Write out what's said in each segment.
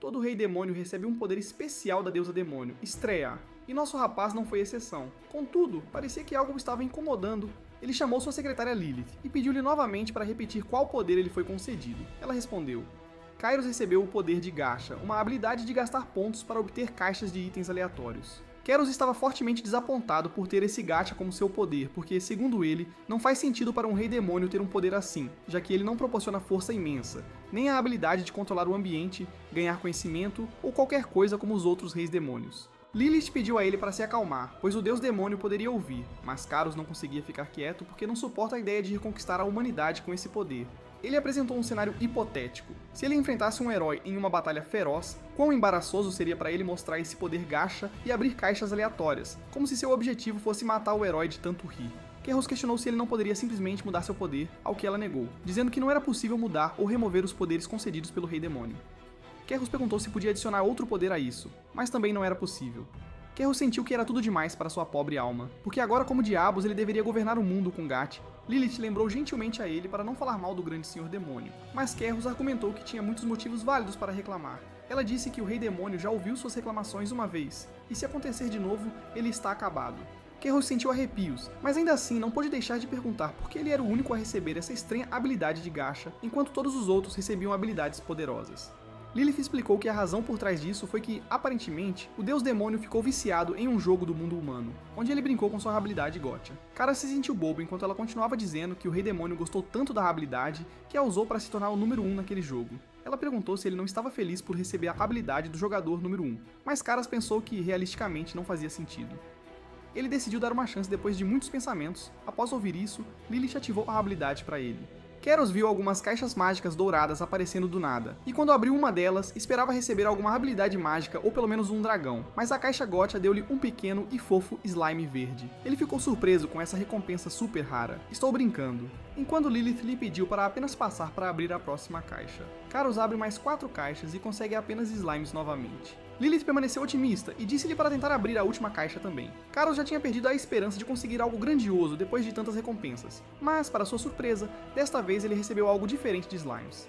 Todo rei demônio recebe um poder especial da deusa demônio, Estreia, e nosso rapaz não foi exceção. Contudo, parecia que algo o estava incomodando. Ele chamou sua secretária Lilith e pediu-lhe novamente para repetir qual poder ele foi concedido. Ela respondeu: Kairos recebeu o poder de Gacha, uma habilidade de gastar pontos para obter caixas de itens aleatórios. Keros estava fortemente desapontado por ter esse gacha como seu poder, porque, segundo ele, não faz sentido para um rei demônio ter um poder assim, já que ele não proporciona força imensa, nem a habilidade de controlar o ambiente, ganhar conhecimento ou qualquer coisa como os outros reis demônios. Lilith pediu a ele para se acalmar, pois o deus demônio poderia ouvir, mas Kairos não conseguia ficar quieto porque não suporta a ideia de reconquistar a humanidade com esse poder. Ele apresentou um cenário hipotético. Se ele enfrentasse um herói em uma batalha feroz, quão embaraçoso seria para ele mostrar esse poder gacha e abrir caixas aleatórias, como se seu objetivo fosse matar o herói de tanto rir. Keros questionou se ele não poderia simplesmente mudar seu poder, ao que ela negou, dizendo que não era possível mudar ou remover os poderes concedidos pelo rei demônio. Keros perguntou se podia adicionar outro poder a isso, mas também não era possível. Keros sentiu que era tudo demais para sua pobre alma, porque agora como diabos ele deveria governar o mundo com Gacha. Lilith lembrou gentilmente a ele para não falar mal do grande senhor demônio, mas Keros argumentou que tinha muitos motivos válidos para reclamar. Ela disse que o rei demônio já ouviu suas reclamações uma vez, e se acontecer de novo, ele está acabado. Keros sentiu arrepios, mas ainda assim não pôde deixar de perguntar por que ele era o único a receber essa estranha habilidade de Gacha, enquanto todos os outros recebiam habilidades poderosas. Lilith explicou que a razão por trás disso foi que, aparentemente, o deus demônio ficou viciado em um jogo do mundo humano, onde ele brincou com sua habilidade Gotcha. Kara se sentiu bobo enquanto ela continuava dizendo que o rei demônio gostou tanto da habilidade que a usou para se tornar o número 1 naquele jogo. Ela perguntou se ele não estava feliz por receber a habilidade do jogador número 1, mas Kara pensou que realisticamente não fazia sentido. Ele decidiu dar uma chance depois de muitos pensamentos. Após ouvir isso, Lilith ativou a habilidade para ele. Keros viu algumas caixas mágicas douradas aparecendo do nada, e quando abriu uma delas, esperava receber alguma habilidade mágica ou pelo menos um dragão, mas a caixa Gotcha deu-lhe um pequeno e fofo slime verde. Ele ficou surpreso com essa recompensa super rara. Estou brincando. Enquanto Lilith lhe pediu para apenas passar para abrir a próxima caixa. Kairos abre mais 4 caixas e consegue apenas slimes novamente. Lilith permaneceu otimista e disse-lhe para tentar abrir a última caixa também. Kairos já tinha perdido a esperança de conseguir algo grandioso depois de tantas recompensas, mas, para sua surpresa, desta vez ele recebeu algo diferente de slimes.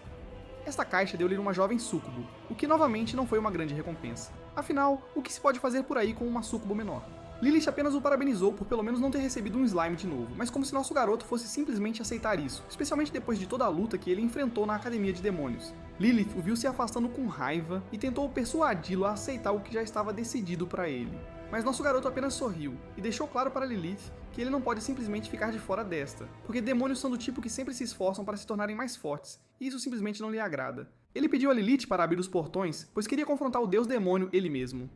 Esta caixa deu-lhe uma jovem súcubo, o que novamente não foi uma grande recompensa. Afinal, o que se pode fazer por aí com uma súcubo menor? Lilith apenas o parabenizou por pelo menos não ter recebido um slime de novo, mas como se nosso garoto fosse simplesmente aceitar isso, especialmente depois de toda a luta que ele enfrentou na Academia de Demônios. Lilith o viu se afastando com raiva e tentou persuadi-lo a aceitar o que já estava decidido para ele. Mas nosso garoto apenas sorriu e deixou claro para Lilith que ele não pode simplesmente ficar de fora desta, porque demônios são do tipo que sempre se esforçam para se tornarem mais fortes, e isso simplesmente não lhe agrada. Ele pediu a Lilith para abrir os portões, pois queria confrontar o deus demônio ele mesmo.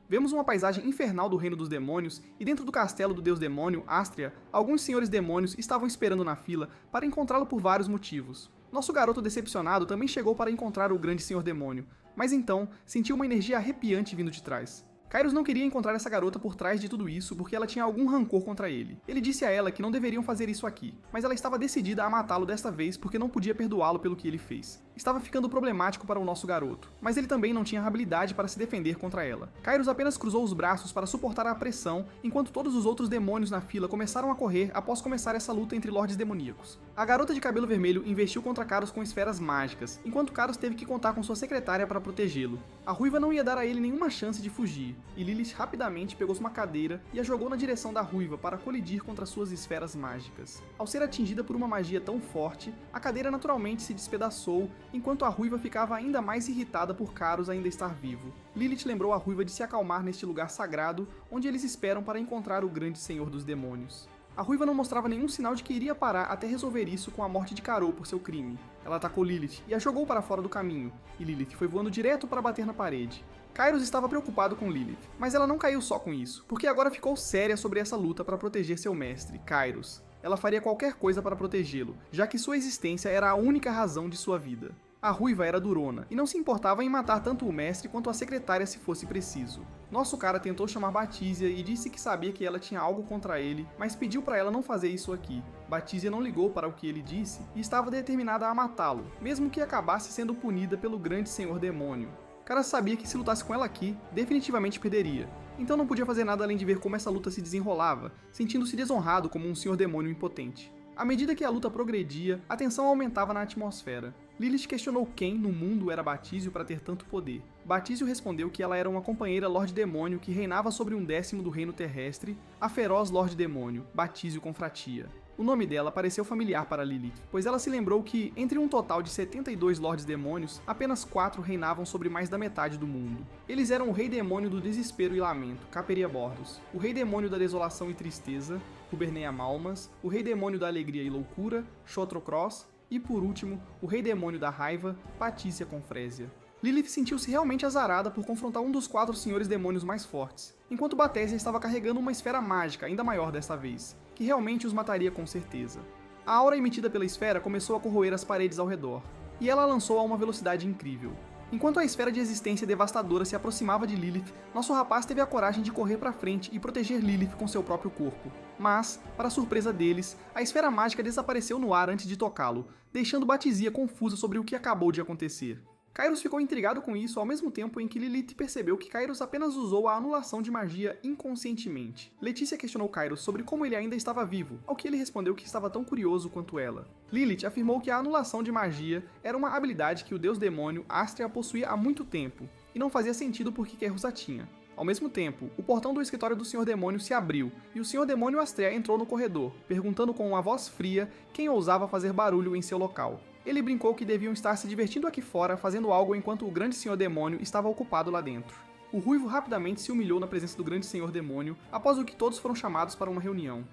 Vemos uma paisagem infernal do reino dos demônios, e dentro do castelo do deus demônio, Astria, alguns senhores demônios estavam esperando na fila para encontrá-lo por vários motivos. Nosso garoto decepcionado também chegou para encontrar o grande senhor demônio, mas então sentiu uma energia arrepiante vindo de trás. Kairos não queria encontrar essa garota por trás de tudo isso porque ela tinha algum rancor contra ele. Ele disse a ela que não deveriam fazer isso aqui, mas ela estava decidida a matá-lo desta vez porque não podia perdoá-lo pelo que ele fez. Estava ficando problemático para o nosso garoto, mas ele também não tinha habilidade para se defender contra ela. Kairos apenas cruzou os braços para suportar a pressão, enquanto todos os outros demônios na fila começaram a correr após começar essa luta entre lordes demoníacos. A garota de cabelo vermelho investiu contra Kairos com esferas mágicas, enquanto Kairos teve que contar com sua secretária para protegê-lo. A ruiva não ia dar a ele nenhuma chance de fugir, e Lilith rapidamente pegou uma cadeira e a jogou na direção da ruiva para colidir contra suas esferas mágicas. Ao ser atingida por uma magia tão forte, a cadeira naturalmente se despedaçou, enquanto a ruiva ficava ainda mais irritada por Kairos ainda estar vivo. Lilith lembrou a ruiva de se acalmar neste lugar sagrado, onde eles esperam para encontrar o grande senhor dos demônios. A ruiva não mostrava nenhum sinal de que iria parar até resolver isso com a morte de Karou por seu crime. Ela atacou Lilith e a jogou para fora do caminho, e Lilith foi voando direto para bater na parede. Kairos estava preocupado com Lilith, mas ela não caiu só com isso, porque agora ficou séria sobre essa luta para proteger seu mestre, Kairos. Ela faria qualquer coisa para protegê-lo, já que sua existência era a única razão de sua vida. A ruiva era durona, e não se importava em matar tanto o mestre quanto a secretária se fosse preciso. Nosso cara tentou chamar Batizia e disse que sabia que ela tinha algo contra ele, mas pediu para ela não fazer isso aqui. Batizia não ligou para o que ele disse e estava determinada a matá-lo, mesmo que acabasse sendo punida pelo grande senhor demônio. Kara sabia que se lutasse com ela aqui, definitivamente perderia, então não podia fazer nada além de ver como essa luta se desenrolava, sentindo-se desonrado como um senhor demônio impotente. À medida que a luta progredia, a tensão aumentava na atmosfera. Lilith questionou quem no mundo era Batísio para ter tanto poder. Batísio respondeu que ela era uma companheira Lorde Demônio que reinava sobre um décimo do reino terrestre, a feroz Lorde Demônio, Batísio Confratia. O nome dela pareceu familiar para Lilith, pois ela se lembrou que, entre um total de 72 Lordes Demônios, apenas 4 reinavam sobre mais da metade do mundo. Eles eram o Rei Demônio do Desespero e Lamento, Caperia Bordos, o Rei Demônio da Desolação e Tristeza, Ruberneia Malmas, o Rei Demônio da Alegria e Loucura, Xotrocross, e por último, o Rei Demônio da Raiva, Patícia Confrésia. Lilith sentiu-se realmente azarada por confrontar um dos 4 senhores demônios mais fortes, enquanto Batésia estava carregando uma esfera mágica ainda maior desta vez, que realmente os mataria com certeza. A aura emitida pela esfera começou a corroer as paredes ao redor, e ela a lançou a uma velocidade incrível. Enquanto a esfera de existência devastadora se aproximava de Lilith, nosso rapaz teve a coragem de correr para frente e proteger Lilith com seu próprio corpo. Mas, para surpresa deles, a esfera mágica desapareceu no ar antes de tocá-lo, deixando Batizia confusa sobre o que acabou de acontecer. Kairos ficou intrigado com isso ao mesmo tempo em que Lilith percebeu que Kairos apenas usou a anulação de magia inconscientemente. Letícia questionou Kairos sobre como ele ainda estava vivo, ao que ele respondeu que estava tão curioso quanto ela. Lilith afirmou que a anulação de magia era uma habilidade que o deus demônio Astrea possuía há muito tempo, e não fazia sentido porque Kairos a tinha. Ao mesmo tempo, o portão do escritório do Senhor Demônio se abriu, e o Senhor Demônio Astrea entrou no corredor, perguntando com uma voz fria quem ousava fazer barulho em seu local. Ele brincou que deviam estar se divertindo aqui fora, fazendo algo enquanto o grande Senhor Demônio estava ocupado lá dentro. O Ruivo rapidamente se humilhou na presença do grande Senhor Demônio, após o que todos foram chamados para uma reunião.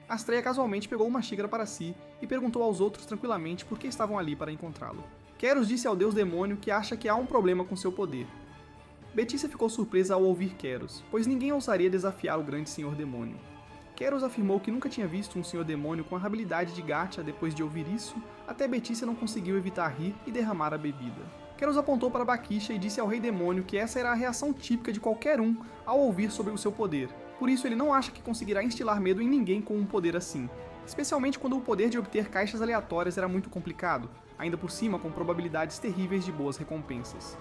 Astrea casualmente pegou uma xícara para si e perguntou aos outros tranquilamente por que estavam ali para encontrá-lo. Keros disse ao deus demônio que acha que há um problema com seu poder. Betícia ficou surpresa ao ouvir Keros, pois ninguém ousaria desafiar o grande Senhor Demônio. Keros afirmou que nunca tinha visto um Senhor Demônio com a habilidade de gacha depois de ouvir isso, até Betícia não conseguiu evitar rir e derramar a bebida. Keros apontou para Bakisha e disse ao Rei Demônio que essa era a reação típica de qualquer um ao ouvir sobre o seu poder, por isso ele não acha que conseguirá instilar medo em ninguém com um poder assim, especialmente quando o poder de obter caixas aleatórias era muito complicado, ainda por cima com probabilidades terríveis de boas recompensas.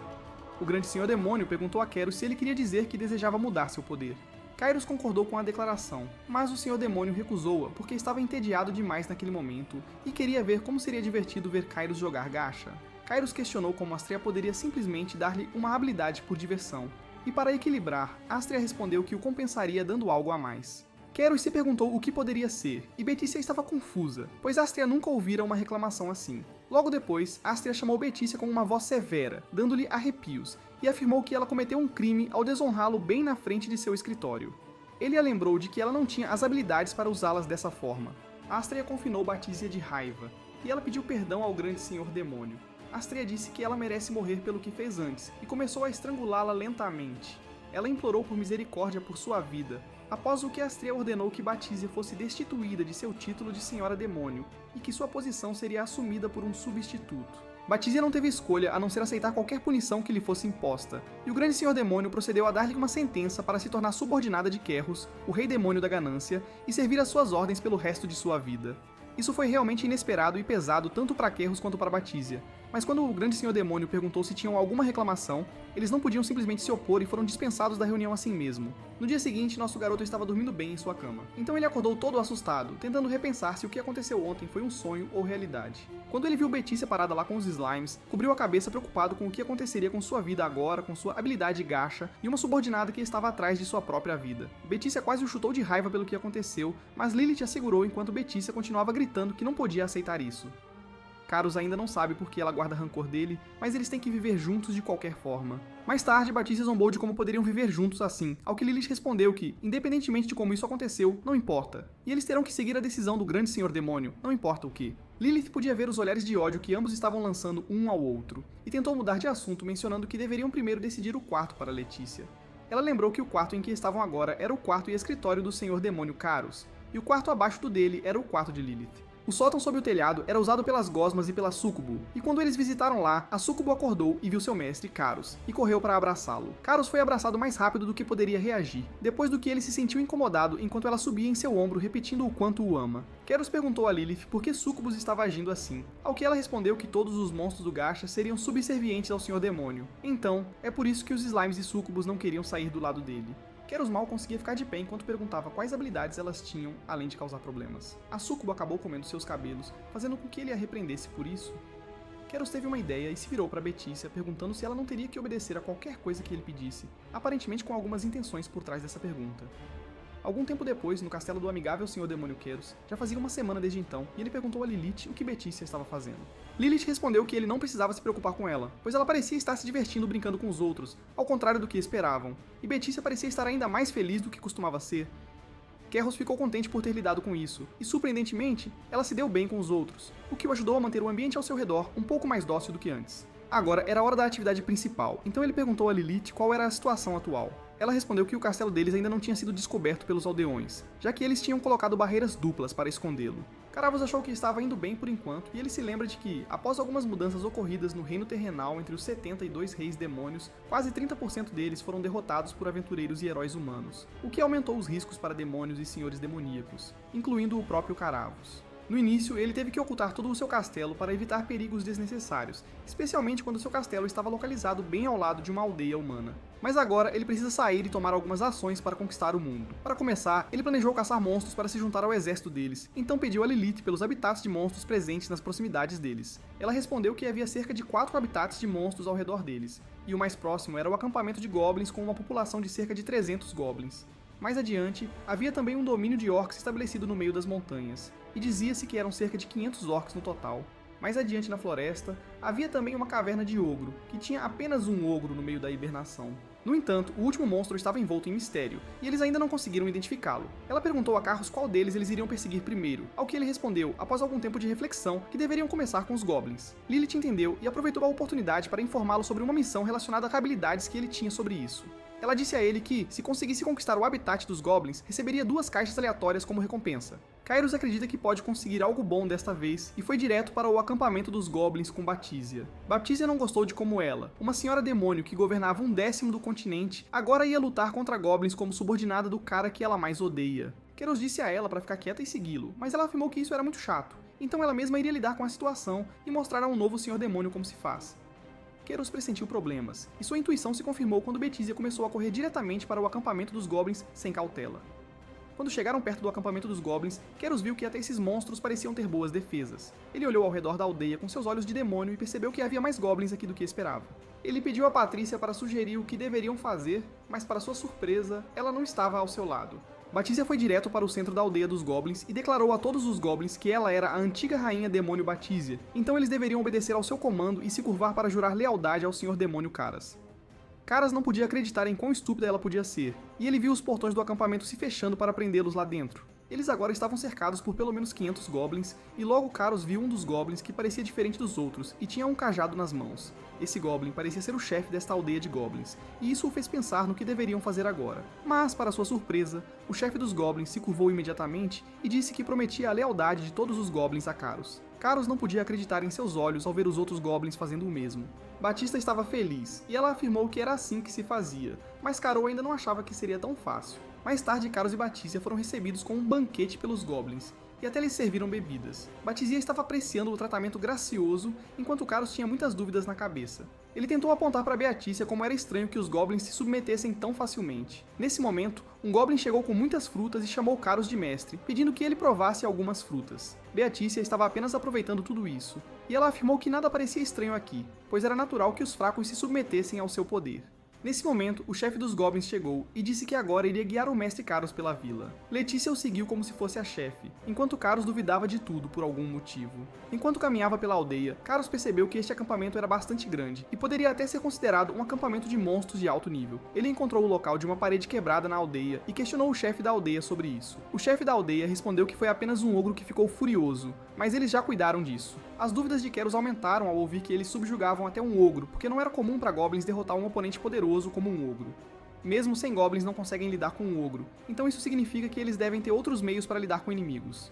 O grande Senhor Demônio perguntou a Keros se ele queria dizer que desejava mudar seu poder. Kairos concordou com a declaração, mas o Senhor Demônio recusou-a porque estava entediado demais naquele momento e queria ver como seria divertido ver Kairos jogar gacha. Kairos questionou como Astrea poderia simplesmente dar-lhe uma habilidade por diversão, e para equilibrar, Astrea respondeu que o compensaria dando algo a mais. Keros se perguntou o que poderia ser, e Betícia estava confusa, pois Astrea nunca ouvira uma reclamação assim. Logo depois, Astrea chamou Betícia com uma voz severa, dando-lhe arrepios, e afirmou que ela cometeu um crime ao desonrá-lo bem na frente de seu escritório. Ele a lembrou de que ela não tinha as habilidades para usá-las dessa forma. Astrea confinou Batizia de raiva, e ela pediu perdão ao grande Senhor Demônio. Astrea disse que ela merece morrer pelo que fez antes, e começou a estrangulá-la lentamente. Ela implorou por misericórdia por sua vida, após o que Astrea ordenou que Batizia fosse destituída de seu título de Senhora Demônio, e que sua posição seria assumida por um substituto. Batizia não teve escolha a não ser aceitar qualquer punição que lhe fosse imposta, e o grande Senhor Demônio procedeu a dar-lhe uma sentença para se tornar subordinada de Keros, o Rei Demônio da Ganância, e servir às suas ordens pelo resto de sua vida. Isso foi realmente inesperado e pesado tanto para Keros quanto para Batizia, mas quando o grande Senhor Demônio perguntou se tinham alguma reclamação, eles não podiam simplesmente se opor e foram dispensados da reunião assim mesmo. No dia seguinte, nosso garoto estava dormindo bem em sua cama, então ele acordou todo assustado, tentando repensar se o que aconteceu ontem foi um sonho ou realidade. Quando ele viu Betícia parada lá com os slimes, cobriu a cabeça preocupado com o que aconteceria com sua vida agora, com sua habilidade gacha e uma subordinada que estava atrás de sua própria vida. Betícia quase o chutou de raiva pelo que aconteceu, mas Lilith a segurou enquanto Betícia continuava gritando que não podia aceitar isso. Kairos ainda não sabe por que ela guarda rancor dele, mas eles têm que viver juntos de qualquer forma. Mais tarde, Batizia zombou de como poderiam viver juntos assim, ao que Lilith respondeu que, independentemente de como isso aconteceu, não importa. E eles terão que seguir a decisão do grande Senhor Demônio, não importa o que. Lilith podia ver os olhares de ódio que ambos estavam lançando um ao outro, e tentou mudar de assunto mencionando que deveriam primeiro decidir o quarto para Letícia. Ela lembrou que o quarto em que estavam agora era o quarto e escritório do Senhor Demônio Kairos, e o quarto abaixo do dele era o quarto de Lilith. O sótão sob o telhado era usado pelas gosmas e pela súcubo, e quando eles visitaram lá, a súcubo acordou e viu seu mestre, Kairos, e correu para abraçá-lo. Kairos foi abraçado mais rápido do que poderia reagir, depois do que ele se sentiu incomodado enquanto ela subia em seu ombro repetindo o quanto o ama. Kairos perguntou a Lilith por que Súcubus estava agindo assim, ao que ela respondeu que todos os monstros do gacha seriam subservientes ao Senhor Demônio. Então, é por isso que os slimes e súcubus não queriam sair do lado dele. Keros mal conseguia ficar de pé enquanto perguntava quais habilidades elas tinham, além de causar problemas. A súcubo acabou comendo seus cabelos, fazendo com que ele a repreendesse por isso. Keros teve uma ideia e se virou para Betícia, perguntando se ela não teria que obedecer a qualquer coisa que ele pedisse, aparentemente com algumas intenções por trás dessa pergunta. Algum tempo depois, no castelo do amigável Sr. Demônio Keros, já fazia uma semana desde então, e ele perguntou a Lilith o que Betícia estava fazendo. Lilith respondeu que ele não precisava se preocupar com ela, pois ela parecia estar se divertindo brincando com os outros, ao contrário do que esperavam, e Betícia parecia estar ainda mais feliz do que costumava ser. Keros ficou contente por ter lidado com isso, e surpreendentemente, ela se deu bem com os outros, o que o ajudou a manter o ambiente ao seu redor um pouco mais dócil do que antes. Agora era a hora da atividade principal, então ele perguntou a Lilith qual era a situação atual. Ela respondeu que o castelo deles ainda não tinha sido descoberto pelos aldeões, já que eles tinham colocado barreiras duplas para escondê-lo. Caravos achou que estava indo bem por enquanto, e ele se lembra de que, após algumas mudanças ocorridas no reino terrenal entre os 72 reis demônios, quase 30% deles foram derrotados por aventureiros e heróis humanos, o que aumentou os riscos para demônios e senhores demoníacos, incluindo o próprio Caravos. No início, ele teve que ocultar todo o seu castelo para evitar perigos desnecessários, especialmente quando seu castelo estava localizado bem ao lado de uma aldeia humana. Mas agora, ele precisa sair e tomar algumas ações para conquistar o mundo. Para começar, ele planejou caçar monstros para se juntar ao exército deles, então pediu a Lilith pelos habitats de monstros presentes nas proximidades deles. Ela respondeu que havia cerca de 4 habitats de monstros ao redor deles, e o mais próximo era o acampamento de goblins com uma população de cerca de 300 goblins. Mais adiante, havia também um domínio de orcs estabelecido no meio das montanhas, e dizia-se que eram cerca de 500 orcs no total. Mais adiante na floresta, havia também uma caverna de ogro, que tinha apenas um ogro no meio da hibernação. No entanto, o último monstro estava envolto em mistério, e eles ainda não conseguiram identificá-lo. Ela perguntou a Carros qual deles eles iriam perseguir primeiro, ao que ele respondeu, após algum tempo de reflexão, que deveriam começar com os goblins. Lilith entendeu e aproveitou a oportunidade para informá-lo sobre uma missão relacionada a habilidades que ele tinha sobre isso. Ela disse a ele que, se conseguisse conquistar o habitat dos goblins, receberia 2 caixas aleatórias como recompensa. Kairos acredita que pode conseguir algo bom desta vez e foi direto para o acampamento dos goblins com Baptisia. Baptisia não gostou de como ela, uma senhora demônio que governava 1/10 do continente, agora ia lutar contra goblins como subordinada do cara que ela mais odeia. Keros disse a ela para ficar quieta e segui-lo, mas ela afirmou que isso era muito chato, então ela mesma iria lidar com a situação e mostrar a um novo senhor demônio como se faz. Keros pressentiu problemas, e sua intuição se confirmou quando Baptisia começou a correr diretamente para o acampamento dos goblins sem cautela. Quando chegaram perto do acampamento dos goblins, Keros viu que até esses monstros pareciam ter boas defesas. Ele olhou ao redor da aldeia com seus olhos de demônio e percebeu que havia mais goblins aqui do que esperava. Ele pediu a Patrícia para sugerir o que deveriam fazer, mas para sua surpresa, ela não estava ao seu lado. Baptisia foi direto para o centro da aldeia dos goblins e declarou a todos os goblins que ela era a antiga rainha demônio Baptisia, então eles deveriam obedecer ao seu comando e se curvar para jurar lealdade ao senhor demônio Caras. Caras não podia acreditar em quão estúpida ela podia ser, e ele viu os portões do acampamento se fechando para prendê-los lá dentro. Eles agora estavam cercados por pelo menos 500 goblins, e logo Caros viu um dos goblins que parecia diferente dos outros e tinha um cajado nas mãos. Esse goblin parecia ser o chefe desta aldeia de goblins, e isso o fez pensar no que deveriam fazer agora. Mas, para sua surpresa, o chefe dos goblins se curvou imediatamente e disse que prometia a lealdade de todos os goblins a Caros. Caros não podia acreditar em seus olhos ao ver os outros goblins fazendo o mesmo. Batista estava feliz, e ela afirmou que era assim que se fazia, mas Caro ainda não achava que seria tão fácil. Mais tarde, Caros e Batista foram recebidos com um banquete pelos goblins, e até lhes serviram bebidas. Batisia estava apreciando o tratamento gracioso, enquanto Caros tinha muitas dúvidas na cabeça. Ele tentou apontar para Beatícia como era estranho que os goblins se submetessem tão facilmente. Nesse momento, um goblin chegou com muitas frutas e chamou Caros de mestre, pedindo que ele provasse algumas frutas. Beatícia estava apenas aproveitando tudo isso, e ela afirmou que nada parecia estranho aqui, pois era natural que os fracos se submetessem ao seu poder. Nesse momento, o chefe dos goblins chegou e disse que agora iria guiar o mestre Caros pela vila. Letícia o seguiu como se fosse a chefe, enquanto Caros duvidava de tudo por algum motivo. Enquanto caminhava pela aldeia, Caros percebeu que este acampamento era bastante grande e poderia até ser considerado um acampamento de monstros de alto nível. Ele encontrou o local de uma parede quebrada na aldeia e questionou o chefe da aldeia sobre isso. O chefe da aldeia respondeu que foi apenas um ogro que ficou furioso, mas eles já cuidaram disso. As dúvidas de Keros aumentaram ao ouvir que eles subjugavam até um ogro, porque não era comum para goblins derrotar um oponente poderoso como um ogro. Mesmo 100 goblins não conseguem lidar com um ogro, então isso significa que eles devem ter outros meios para lidar com inimigos.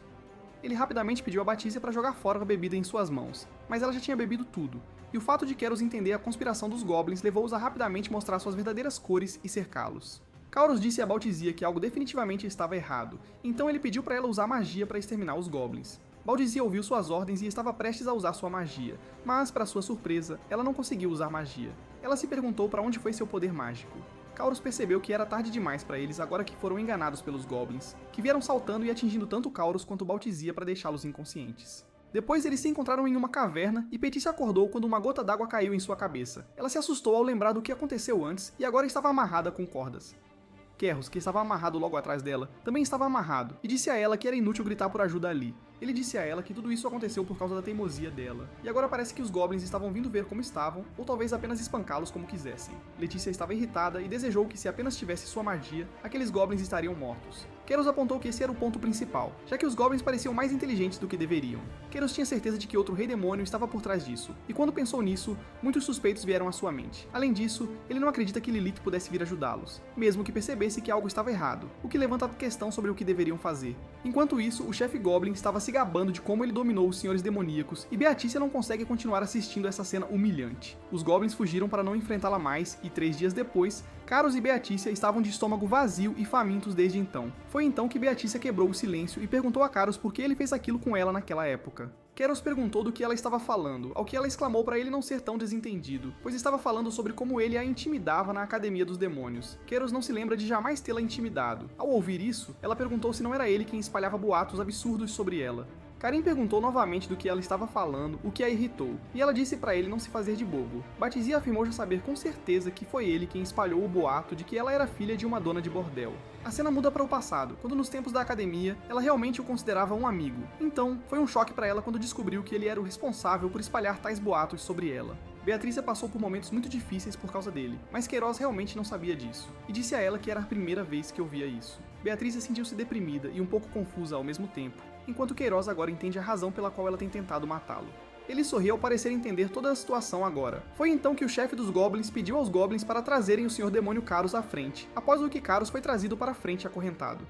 Ele rapidamente pediu a Batista para jogar fora a bebida em suas mãos, mas ela já tinha bebido tudo, e o fato de Keros entender a conspiração dos goblins levou-os a rapidamente mostrar suas verdadeiras cores e cercá-los. Kauros disse a Baltizia que algo definitivamente estava errado, então ele pediu para ela usar magia para exterminar os goblins. Baltizia ouviu suas ordens e estava prestes a usar sua magia, mas, para sua surpresa, ela não conseguiu usar magia. Ela se perguntou para onde foi seu poder mágico. Kauros percebeu que era tarde demais para eles agora que foram enganados pelos goblins, que vieram saltando e atingindo tanto Kauros quanto Baltizia para deixá-los inconscientes. Depois eles se encontraram em uma caverna e Petícia acordou quando uma gota d'água caiu em sua cabeça. Ela se assustou ao lembrar do que aconteceu antes e agora estava amarrada com cordas. Keros, que estava amarrado logo atrás dela, também estava amarrado e disse a ela que era inútil gritar por ajuda ali. Ele disse a ela que tudo isso aconteceu por causa da teimosia dela, e agora parece que os goblins estavam vindo ver como estavam, ou talvez apenas espancá-los como quisessem. Letícia estava irritada e desejou que se apenas tivesse sua magia, aqueles goblins estariam mortos. Keros apontou que esse era o ponto principal, já que os goblins pareciam mais inteligentes do que deveriam. Keros tinha certeza de que outro rei demônio estava por trás disso, e quando pensou nisso, muitos suspeitos vieram à sua mente. Além disso, ele não acredita que Lilith pudesse vir ajudá-los, mesmo que percebesse que algo estava errado, o que levanta a questão sobre o que deveriam fazer. Enquanto isso, o chefe Goblin estava se gabando de como ele dominou os senhores demoníacos, e Beatícia não consegue continuar assistindo essa cena humilhante. Os goblins fugiram para não enfrentá-la mais, e 3 dias depois, Caros e Beatícia estavam de estômago vazio e famintos desde então. Foi então que Beatícia quebrou o silêncio e perguntou a Caros por que ele fez aquilo com ela naquela época. Keros perguntou do que ela estava falando, ao que ela exclamou para ele não ser tão desentendido, pois estava falando sobre como ele a intimidava na Academia dos Demônios. Keros não se lembra de jamais tê-la intimidado. Ao ouvir isso, ela perguntou se não era ele quem espalhava boatos absurdos sobre ela. Karin perguntou novamente do que ela estava falando, o que a irritou, e ela disse para ele não se fazer de bobo. Batizia afirmou já saber com certeza que foi ele quem espalhou o boato de que ela era filha de uma dona de bordel. A cena muda para o passado, quando nos tempos da academia, ela realmente o considerava um amigo. Então, foi um choque para ela quando descobriu que ele era o responsável por espalhar tais boatos sobre ela. Beatriz passou por momentos muito difíceis por causa dele, mas Queiroz realmente não sabia disso, e disse a ela que era a primeira vez que ouvia isso. Beatriz sentiu-se deprimida e um pouco confusa ao mesmo tempo, enquanto Queiroz agora entende a razão pela qual ela tem tentado matá-lo. Ele sorriu ao parecer entender toda a situação agora. Foi então que o chefe dos Goblins pediu aos Goblins para trazerem o Sr. Demônio Caros à frente, após o que Caros foi trazido para a frente acorrentado.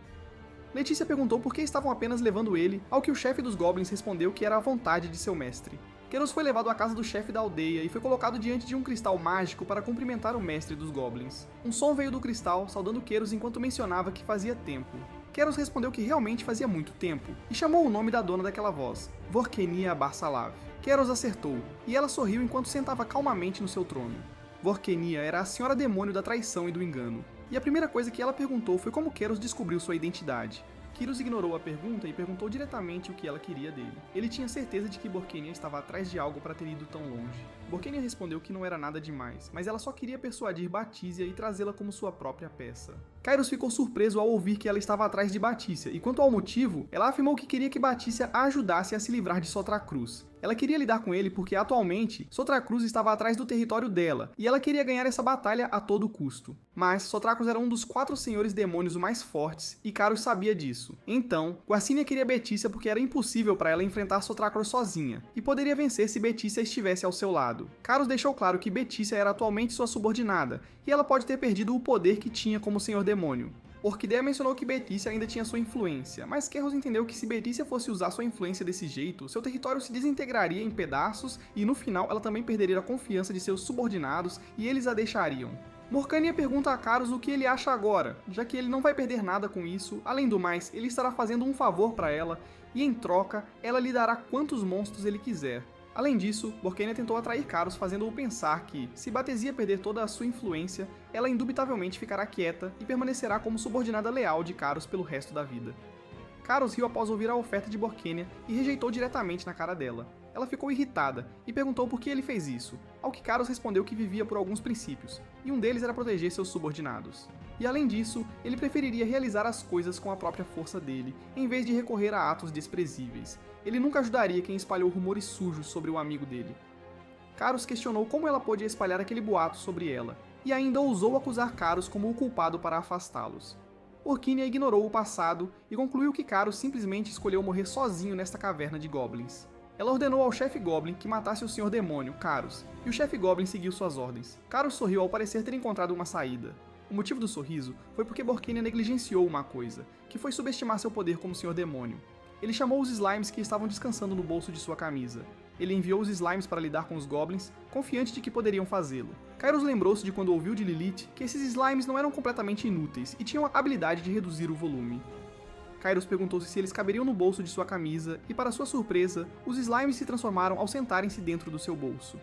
Letícia perguntou por que estavam apenas levando ele, ao que o chefe dos Goblins respondeu que era a vontade de seu mestre. Queiroz foi levado à casa do chefe da aldeia e foi colocado diante de um cristal mágico para cumprimentar o mestre dos Goblins. Um som veio do cristal, saudando Queiroz enquanto mencionava que fazia tempo. Queiroz respondeu que realmente fazia muito tempo, e chamou o nome da dona daquela voz, Vorkenia Barsalav. Queiroz acertou, e ela sorriu enquanto sentava calmamente no seu trono. Vorkenia era a senhora demônio da traição e do engano, e a primeira coisa que ela perguntou foi como Queiroz descobriu sua identidade. Queiroz ignorou a pergunta e perguntou diretamente o que ela queria dele. Ele tinha certeza de que Vorkenia estava atrás de algo para ter ido tão longe. Vorkenia respondeu que não era nada demais, mas ela só queria persuadir Batícia e trazê-la como sua própria peça. Kairos ficou surpreso ao ouvir que ela estava atrás de Batícia, e quanto ao motivo, ela afirmou que queria que Batícia a ajudasse a se livrar de Sotracruz. Ela queria lidar com ele porque, atualmente, Sotracruz estava atrás do território dela, e ela queria ganhar essa batalha a todo custo. Mas Sotracruz era um dos 4 senhores demônios mais fortes, e Kairos sabia disso. Então, Guarcinia queria Betícia porque era impossível para ela enfrentar Sotracruz sozinha, e poderia vencer se Betícia estivesse ao seu lado. Kairos deixou claro que Betícia era atualmente sua subordinada, e ela pode ter perdido o poder que tinha como senhor demônio. Orquídea mencionou que Betícia ainda tinha sua influência, mas Queiroz entendeu que se Betícia fosse usar sua influência desse jeito, seu território se desintegraria em pedaços e no final ela também perderia a confiança de seus subordinados e eles a deixariam. Morcania pergunta a Kairos o que ele acha agora, já que ele não vai perder nada com isso, além do mais, ele estará fazendo um favor para ela e em troca, ela lhe dará quantos monstros ele quiser. Além disso, Vorkenia tentou atrair Kairos fazendo-o pensar que, se Batesia perder toda a sua influência, ela indubitavelmente ficará quieta e permanecerá como subordinada leal de Kairos pelo resto da vida. Kairos riu após ouvir a oferta de Vorkenia e rejeitou diretamente na cara dela. Ela ficou irritada e perguntou por que ele fez isso, ao que Kairos respondeu que vivia por alguns princípios, e um deles era proteger seus subordinados. E além disso, ele preferiria realizar as coisas com a própria força dele, em vez de recorrer a atos desprezíveis. Ele nunca ajudaria quem espalhou rumores sujos sobre o amigo dele. Kairos questionou como ela podia espalhar aquele boato sobre ela, e ainda ousou acusar Kairos como o culpado para afastá-los. Orquínia ignorou o passado e concluiu que Kairos simplesmente escolheu morrer sozinho nesta caverna de goblins. Ela ordenou ao chefe Goblin que matasse o Sr. Demônio, Kairos, e o chefe Goblin seguiu suas ordens. Kairos sorriu ao parecer ter encontrado uma saída. O motivo do sorriso foi porque Vorkenia negligenciou uma coisa, que foi subestimar seu poder como Sr. Demônio. Ele chamou os slimes que estavam descansando no bolso de sua camisa. Ele enviou os slimes para lidar com os goblins, confiante de que poderiam fazê-lo. Kairos lembrou-se de quando ouviu de Lilith que esses slimes não eram completamente inúteis e tinham a habilidade de reduzir o volume. Kairos perguntou-se se eles caberiam no bolso de sua camisa e, para sua surpresa, os slimes se transformaram ao sentarem-se dentro do seu bolso.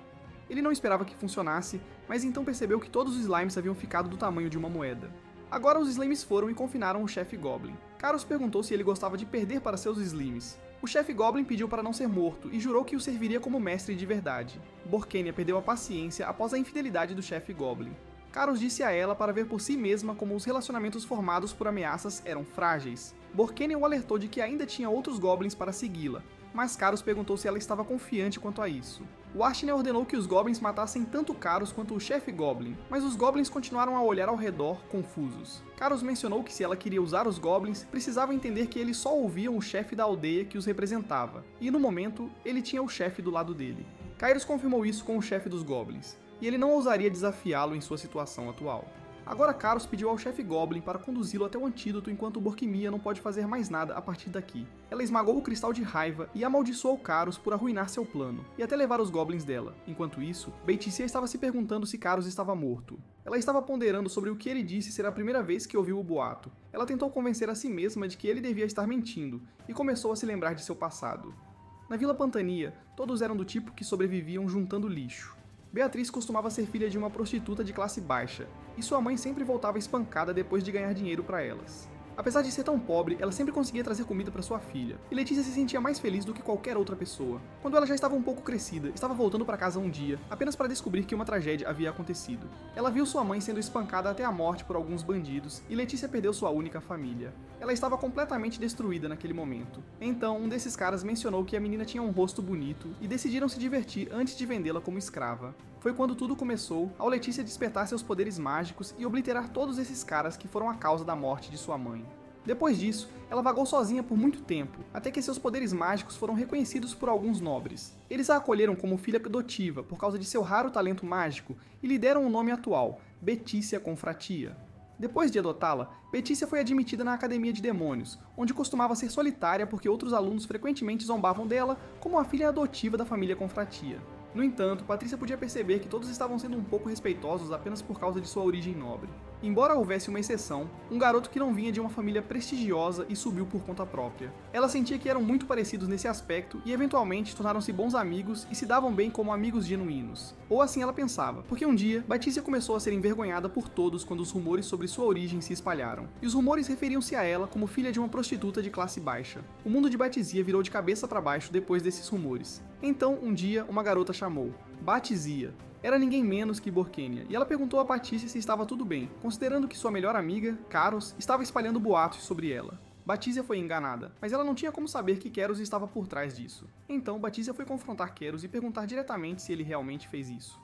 Ele não esperava que funcionasse, mas então percebeu que todos os slimes haviam ficado do tamanho de uma moeda. Agora os slimes foram e confinaram o chefe Goblin. Kairos perguntou se ele gostava de perder para seus slimes. O chefe Goblin pediu para não ser morto e jurou que o serviria como mestre de verdade. Borkenia perdeu a paciência após a infidelidade do chefe Goblin. Carus disse a ela para ver por si mesma como os relacionamentos formados por ameaças eram frágeis. Borkenia o alertou de que ainda tinha outros Goblins para segui-la, mas Carus perguntou se ela estava confiante quanto a isso. Wartner ordenou que os Goblins matassem tanto Carus quanto o chefe Goblin, mas os Goblins continuaram a olhar ao redor, confusos. Carus mencionou que se ela queria usar os Goblins, precisava entender que eles só ouviam o chefe da aldeia que os representava, e no momento, ele tinha o chefe do lado dele. Kairos confirmou isso com o chefe dos Goblins, e ele não ousaria desafiá-lo em sua situação atual. Agora Carus pediu ao chefe Goblin para conduzi-lo até o antídoto enquanto Borkemia não pode fazer mais nada a partir daqui. Ela esmagou o cristal de raiva e amaldiçoou Carus por arruinar seu plano, e até levar os Goblins dela. Enquanto isso, Beiticia estava se perguntando se Carus estava morto. Ela estava ponderando sobre o que ele disse ser a primeira vez que ouviu o boato. Ela tentou convencer a si mesma de que ele devia estar mentindo, e começou a se lembrar de seu passado. Na Vila Pantania, todos eram do tipo que sobreviviam juntando lixo. Beatriz costumava ser filha de uma prostituta de classe baixa, e sua mãe sempre voltava espancada depois de ganhar dinheiro para elas. Apesar de ser tão pobre, ela sempre conseguia trazer comida para sua filha, e Letícia se sentia mais feliz do que qualquer outra pessoa. Quando ela já estava um pouco crescida, estava voltando para casa um dia, apenas para descobrir que uma tragédia havia acontecido. Ela viu sua mãe sendo espancada até a morte por alguns bandidos, e Letícia perdeu sua única família. Ela estava completamente destruída naquele momento. Então, um desses caras mencionou que a menina tinha um rosto bonito, e decidiram se divertir antes de vendê-la como escrava. Foi quando tudo começou, ao Letícia despertar seus poderes mágicos e obliterar todos esses caras que foram a causa da morte de sua mãe. Depois disso, ela vagou sozinha por muito tempo, até que seus poderes mágicos foram reconhecidos por alguns nobres. Eles a acolheram como filha adotiva por causa de seu raro talento mágico e lhe deram o nome atual, Betícia Confratia. Depois de adotá-la, Betícia foi admitida na Academia de Demônios, onde costumava ser solitária porque outros alunos frequentemente zombavam dela como a filha adotiva da família Confratia. No entanto, Patrícia podia perceber que todos estavam sendo um pouco respeitosos apenas por causa de sua origem nobre. Embora houvesse uma exceção, um garoto que não vinha de uma família prestigiosa e subiu por conta própria. Ela sentia que eram muito parecidos nesse aspecto e eventualmente tornaram-se bons amigos e se davam bem como amigos genuínos. Ou assim ela pensava, porque um dia, Batícia começou a ser envergonhada por todos quando os rumores sobre sua origem se espalharam. E os rumores referiam-se a ela como filha de uma prostituta de classe baixa. O mundo de Batizia virou de cabeça para baixo depois desses rumores. Então, um dia, uma garota chamou Batizia. Era ninguém menos que Borkenia, e ela perguntou a Patrícia se estava tudo bem, considerando que sua melhor amiga, Carus, estava espalhando boatos sobre ela. Batizia foi enganada, mas ela não tinha como saber que Keros estava por trás disso. Então, Batizia foi confrontar Keros e perguntar diretamente se ele realmente fez isso.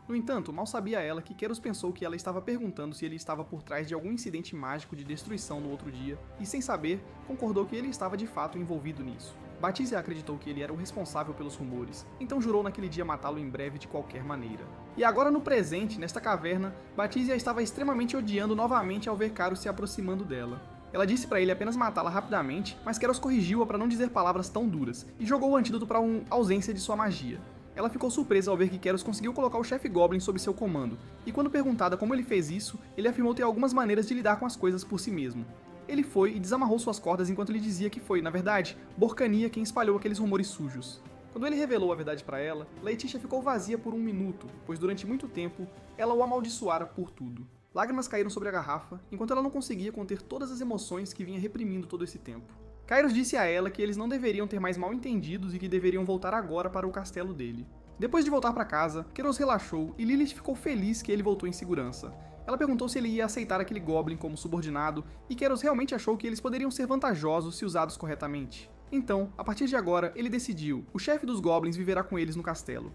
No entanto, mal sabia ela que Keros pensou que ela estava perguntando se ele estava por trás de algum incidente mágico de destruição no outro dia, e sem saber, concordou que ele estava de fato envolvido nisso. Batizia acreditou que ele era o responsável pelos rumores, então jurou naquele dia matá-lo em breve de qualquer maneira. E agora no presente, nesta caverna, Batizia estava extremamente odiando novamente ao ver Carus se aproximando dela. Ela disse para ele apenas matá-la rapidamente, mas Keros corrigiu-a para não dizer palavras tão duras, e jogou o antídoto para uma ausência de sua magia. Ela ficou surpresa ao ver que Keros conseguiu colocar o chefe Goblin sob seu comando, e quando perguntada como ele fez isso, ele afirmou ter algumas maneiras de lidar com as coisas por si mesmo. Ele foi e desamarrou suas cordas enquanto lhe dizia que foi, na verdade, Borkenia quem espalhou aqueles rumores sujos. Quando ele revelou a verdade para ela, Letícia ficou vazia por um minuto, pois durante muito tempo, ela o amaldiçoara por tudo. Lágrimas caíram sobre a garrafa, enquanto ela não conseguia conter todas as emoções que vinha reprimindo todo esse tempo. Kairos disse a ela que eles não deveriam ter mais mal entendidos e que deveriam voltar agora para o castelo dele. Depois de voltar para casa, Keros relaxou e Lilith ficou feliz que ele voltou em segurança. Ela perguntou se ele ia aceitar aquele Goblin como subordinado, e Keros realmente achou que eles poderiam ser vantajosos se usados corretamente. Então, a partir de agora, ele decidiu, o chefe dos Goblins viverá com eles no castelo.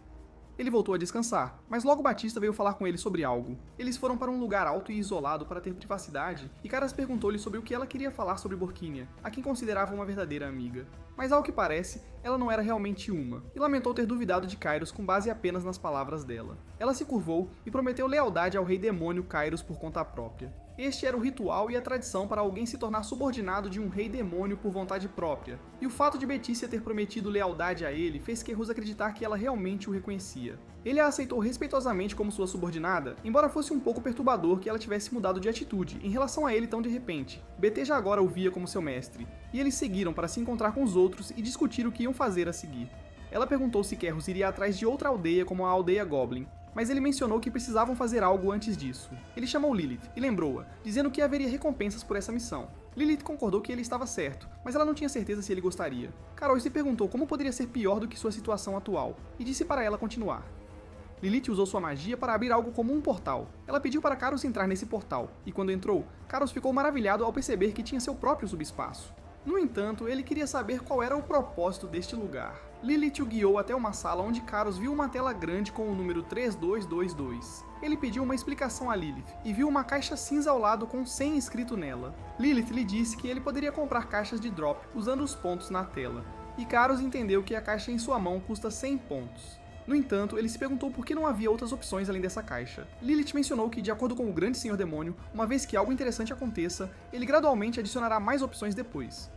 Ele voltou a descansar, mas logo Batista veio falar com ele sobre algo. Eles foram para um lugar alto e isolado para ter privacidade, e Caras perguntou-lhe sobre o que ela queria falar sobre Borkenia, a quem considerava uma verdadeira amiga. Mas ao que parece, ela não era realmente uma, e lamentou ter duvidado de Kairos com base apenas nas palavras dela. Ela se curvou e prometeu lealdade ao rei demônio Kairos por conta própria. Este era o ritual e a tradição para alguém se tornar subordinado de um rei demônio por vontade própria, e o fato de Betícia ter prometido lealdade a ele fez Querrus acreditar que ela realmente o reconhecia. Ele a aceitou respeitosamente como sua subordinada, embora fosse um pouco perturbador que ela tivesse mudado de atitude em relação a ele tão de repente. BT já agora o via como seu mestre, e eles seguiram para se encontrar com os outros e discutir o que iam fazer a seguir. Ela perguntou se Querrus iria atrás de outra aldeia como a aldeia Goblin, mas ele mencionou que precisavam fazer algo antes disso. Ele chamou Lilith e lembrou-a, dizendo que haveria recompensas por essa missão. Lilith concordou que ele estava certo, mas ela não tinha certeza se ele gostaria. Carol se perguntou como poderia ser pior do que sua situação atual, e disse para ela continuar. Lilith usou sua magia para abrir algo como um portal. Ela pediu para Carlos entrar nesse portal, e quando entrou, Carlos ficou maravilhado ao perceber que tinha seu próprio subespaço. No entanto, ele queria saber qual era o propósito deste lugar. Lilith o guiou até uma sala onde Carlos viu uma tela grande com o número 3222. Ele pediu uma explicação a Lilith e viu uma caixa cinza ao lado com 100 escrito nela. Lilith lhe disse que ele poderia comprar caixas de drop usando os pontos na tela, e Carlos entendeu que a caixa em sua mão custa 100 pontos. No entanto, ele se perguntou por que não havia outras opções além dessa caixa. Lilith mencionou que, de acordo com o Grande Senhor Demônio, uma vez que algo interessante aconteça, ele gradualmente adicionará mais opções depois.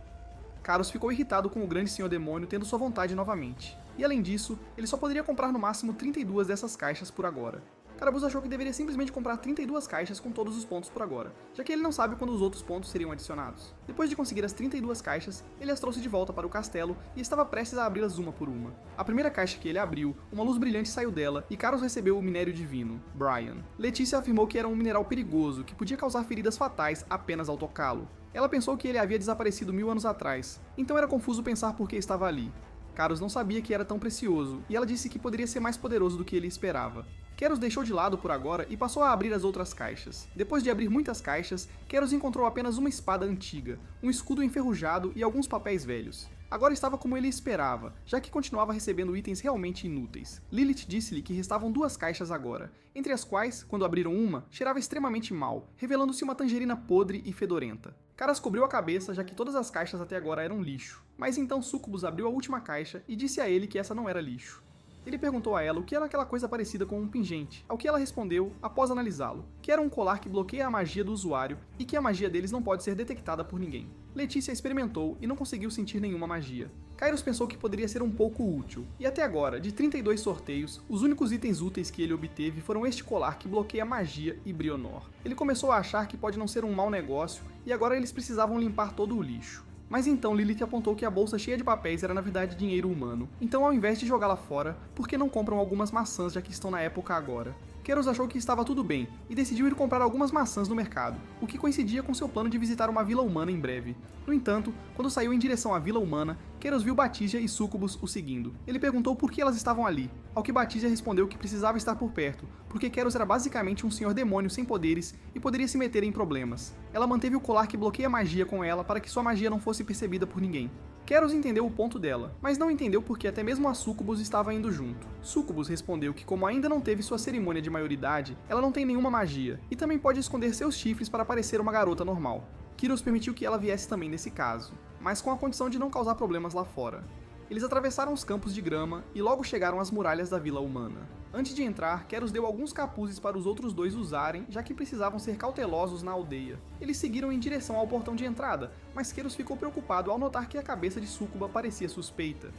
Carlos ficou irritado com o Grande Senhor Demônio tendo sua vontade novamente, e além disso, ele só poderia comprar no máximo 32 dessas caixas por agora. Carabus achou que deveria simplesmente comprar 32 caixas com todos os pontos por agora, já que ele não sabe quando os outros pontos seriam adicionados. Depois de conseguir as 32 caixas, ele as trouxe de volta para o castelo e estava prestes a abri-las uma por uma. A primeira caixa que ele abriu, uma luz brilhante saiu dela e Carlos recebeu o minério divino, Brian. Letícia afirmou que era um mineral perigoso, que podia causar feridas fatais apenas ao tocá-lo. Ela pensou que ele havia desaparecido 1000 anos atrás, então era confuso pensar por que estava ali. Carlos não sabia que era tão precioso, e ela disse que poderia ser mais poderoso do que ele esperava. Keros deixou de lado por agora e passou a abrir as outras caixas. Depois de abrir muitas caixas, Keros encontrou apenas uma espada antiga, um escudo enferrujado e alguns papéis velhos. Agora estava como ele esperava, já que continuava recebendo itens realmente inúteis. Lilith disse-lhe que restavam 2 caixas agora, entre as quais, quando abriram uma, cheirava extremamente mal, revelando-se uma tangerina podre e fedorenta. Caras cobriu a cabeça, já que todas as caixas até agora eram lixo. Mas então Sucubus abriu a última caixa e disse a ele que essa não era lixo. Ele perguntou a ela o que era aquela coisa parecida com um pingente, ao que ela respondeu, após analisá-lo, que era um colar que bloqueia a magia do usuário e que a magia deles não pode ser detectada por ninguém. Letícia experimentou e não conseguiu sentir nenhuma magia. Kairos pensou que poderia ser um pouco útil, e até agora, de 32 sorteios, os únicos itens úteis que ele obteve foram este colar que bloqueia magia e Brionor. Ele começou a achar que pode não ser um mau negócio, e agora eles precisavam limpar todo o lixo. Mas então Lilith apontou que a bolsa cheia de papéis era na verdade dinheiro humano, então ao invés de jogá-la fora, por que não compram algumas maçãs já que estão na época agora? Keros achou que estava tudo bem, e decidiu ir comprar algumas maçãs no mercado, o que coincidia com seu plano de visitar uma vila humana em breve. No entanto, quando saiu em direção à vila humana, Keros viu Batisia e Sucubus o seguindo. Ele perguntou por que elas estavam ali, ao que Batisia respondeu que precisava estar por perto, porque Keros era basicamente um senhor demônio sem poderes e poderia se meter em problemas. Ela manteve o colar que bloqueia magia com ela para que sua magia não fosse percebida por ninguém. Keros entendeu o ponto dela, mas não entendeu porque até mesmo a Sucubus estava indo junto. Sucubus respondeu que como ainda não teve sua cerimônia de maioridade, ela não tem nenhuma magia, e também pode esconder seus chifres para parecer uma garota normal. Kyros permitiu que ela viesse também nesse caso, mas com a condição de não causar problemas lá fora. Eles atravessaram os campos de grama e logo chegaram às muralhas da vila humana. Antes de entrar, Keros deu alguns capuzes para os outros dois usarem, já que precisavam ser cautelosos na aldeia. Eles seguiram em direção ao portão de entrada, mas Keros ficou preocupado ao notar que a cabeça de Succuba parecia suspeita.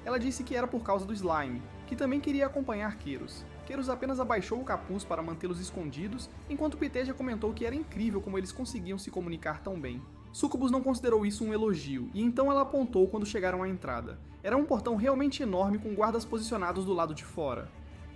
Ela disse que era por causa do Slime, que também queria acompanhar Keros. Keros apenas abaixou o capuz para mantê-los escondidos, enquanto Piteja comentou que era incrível como eles conseguiam se comunicar tão bem. Sucubus não considerou isso um elogio, e então ela apontou quando chegaram à entrada. Era um portão realmente enorme com guardas posicionados do lado de fora.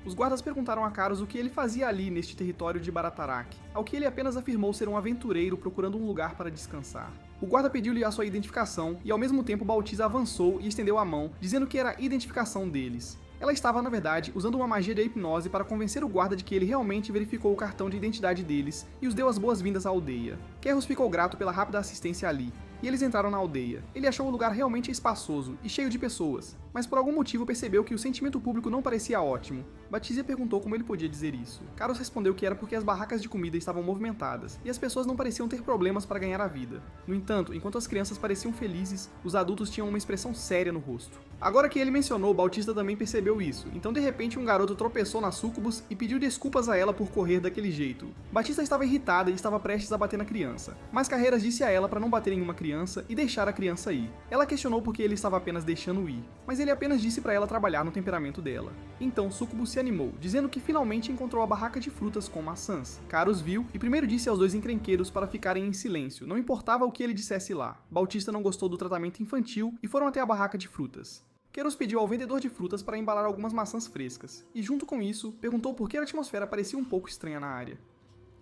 Os guardas perguntaram a Carlos o que ele fazia ali neste território de Baratarak, ao que ele apenas afirmou ser um aventureiro procurando um lugar para descansar. O guarda pediu-lhe a sua identificação, e ao mesmo tempo Bautista avançou e estendeu a mão, dizendo que era a identificação deles. Ela estava, na verdade, usando uma magia de hipnose para convencer o guarda de que ele realmente verificou o cartão de identidade deles e os deu as boas-vindas à aldeia. Kerros ficou grato pela rápida assistência ali, e eles entraram na aldeia. Ele achou o lugar realmente espaçoso e cheio de pessoas, mas por algum motivo percebeu que o sentimento público não parecia ótimo. Batisia perguntou como ele podia dizer isso. Carlos respondeu que era porque as barracas de comida estavam movimentadas, e as pessoas não pareciam ter problemas para ganhar a vida. No entanto, enquanto as crianças pareciam felizes, os adultos tinham uma expressão séria no rosto. Agora que ele mencionou, Bautista também percebeu isso, então de repente um garoto tropeçou na Sucubus e pediu desculpas a ela por correr daquele jeito. Batista estava irritada e estava prestes a bater na criança, mas Carreiras disse a ela para não bater em uma criança e deixar a criança ir. Ela questionou por que ele estava apenas deixando ir, mas ele apenas disse para ela trabalhar no temperamento dela. Então Sucubus se animou, dizendo que finalmente encontrou a barraca de frutas com maçãs. Carlos viu e primeiro disse aos dois encrenqueiros para ficarem em silêncio, não importava o que ele dissesse lá. Bautista não gostou do tratamento infantil e foram até a barraca de frutas. Keros pediu ao vendedor de frutas para embalar algumas maçãs frescas, e junto com isso, perguntou por que a atmosfera parecia um pouco estranha na área.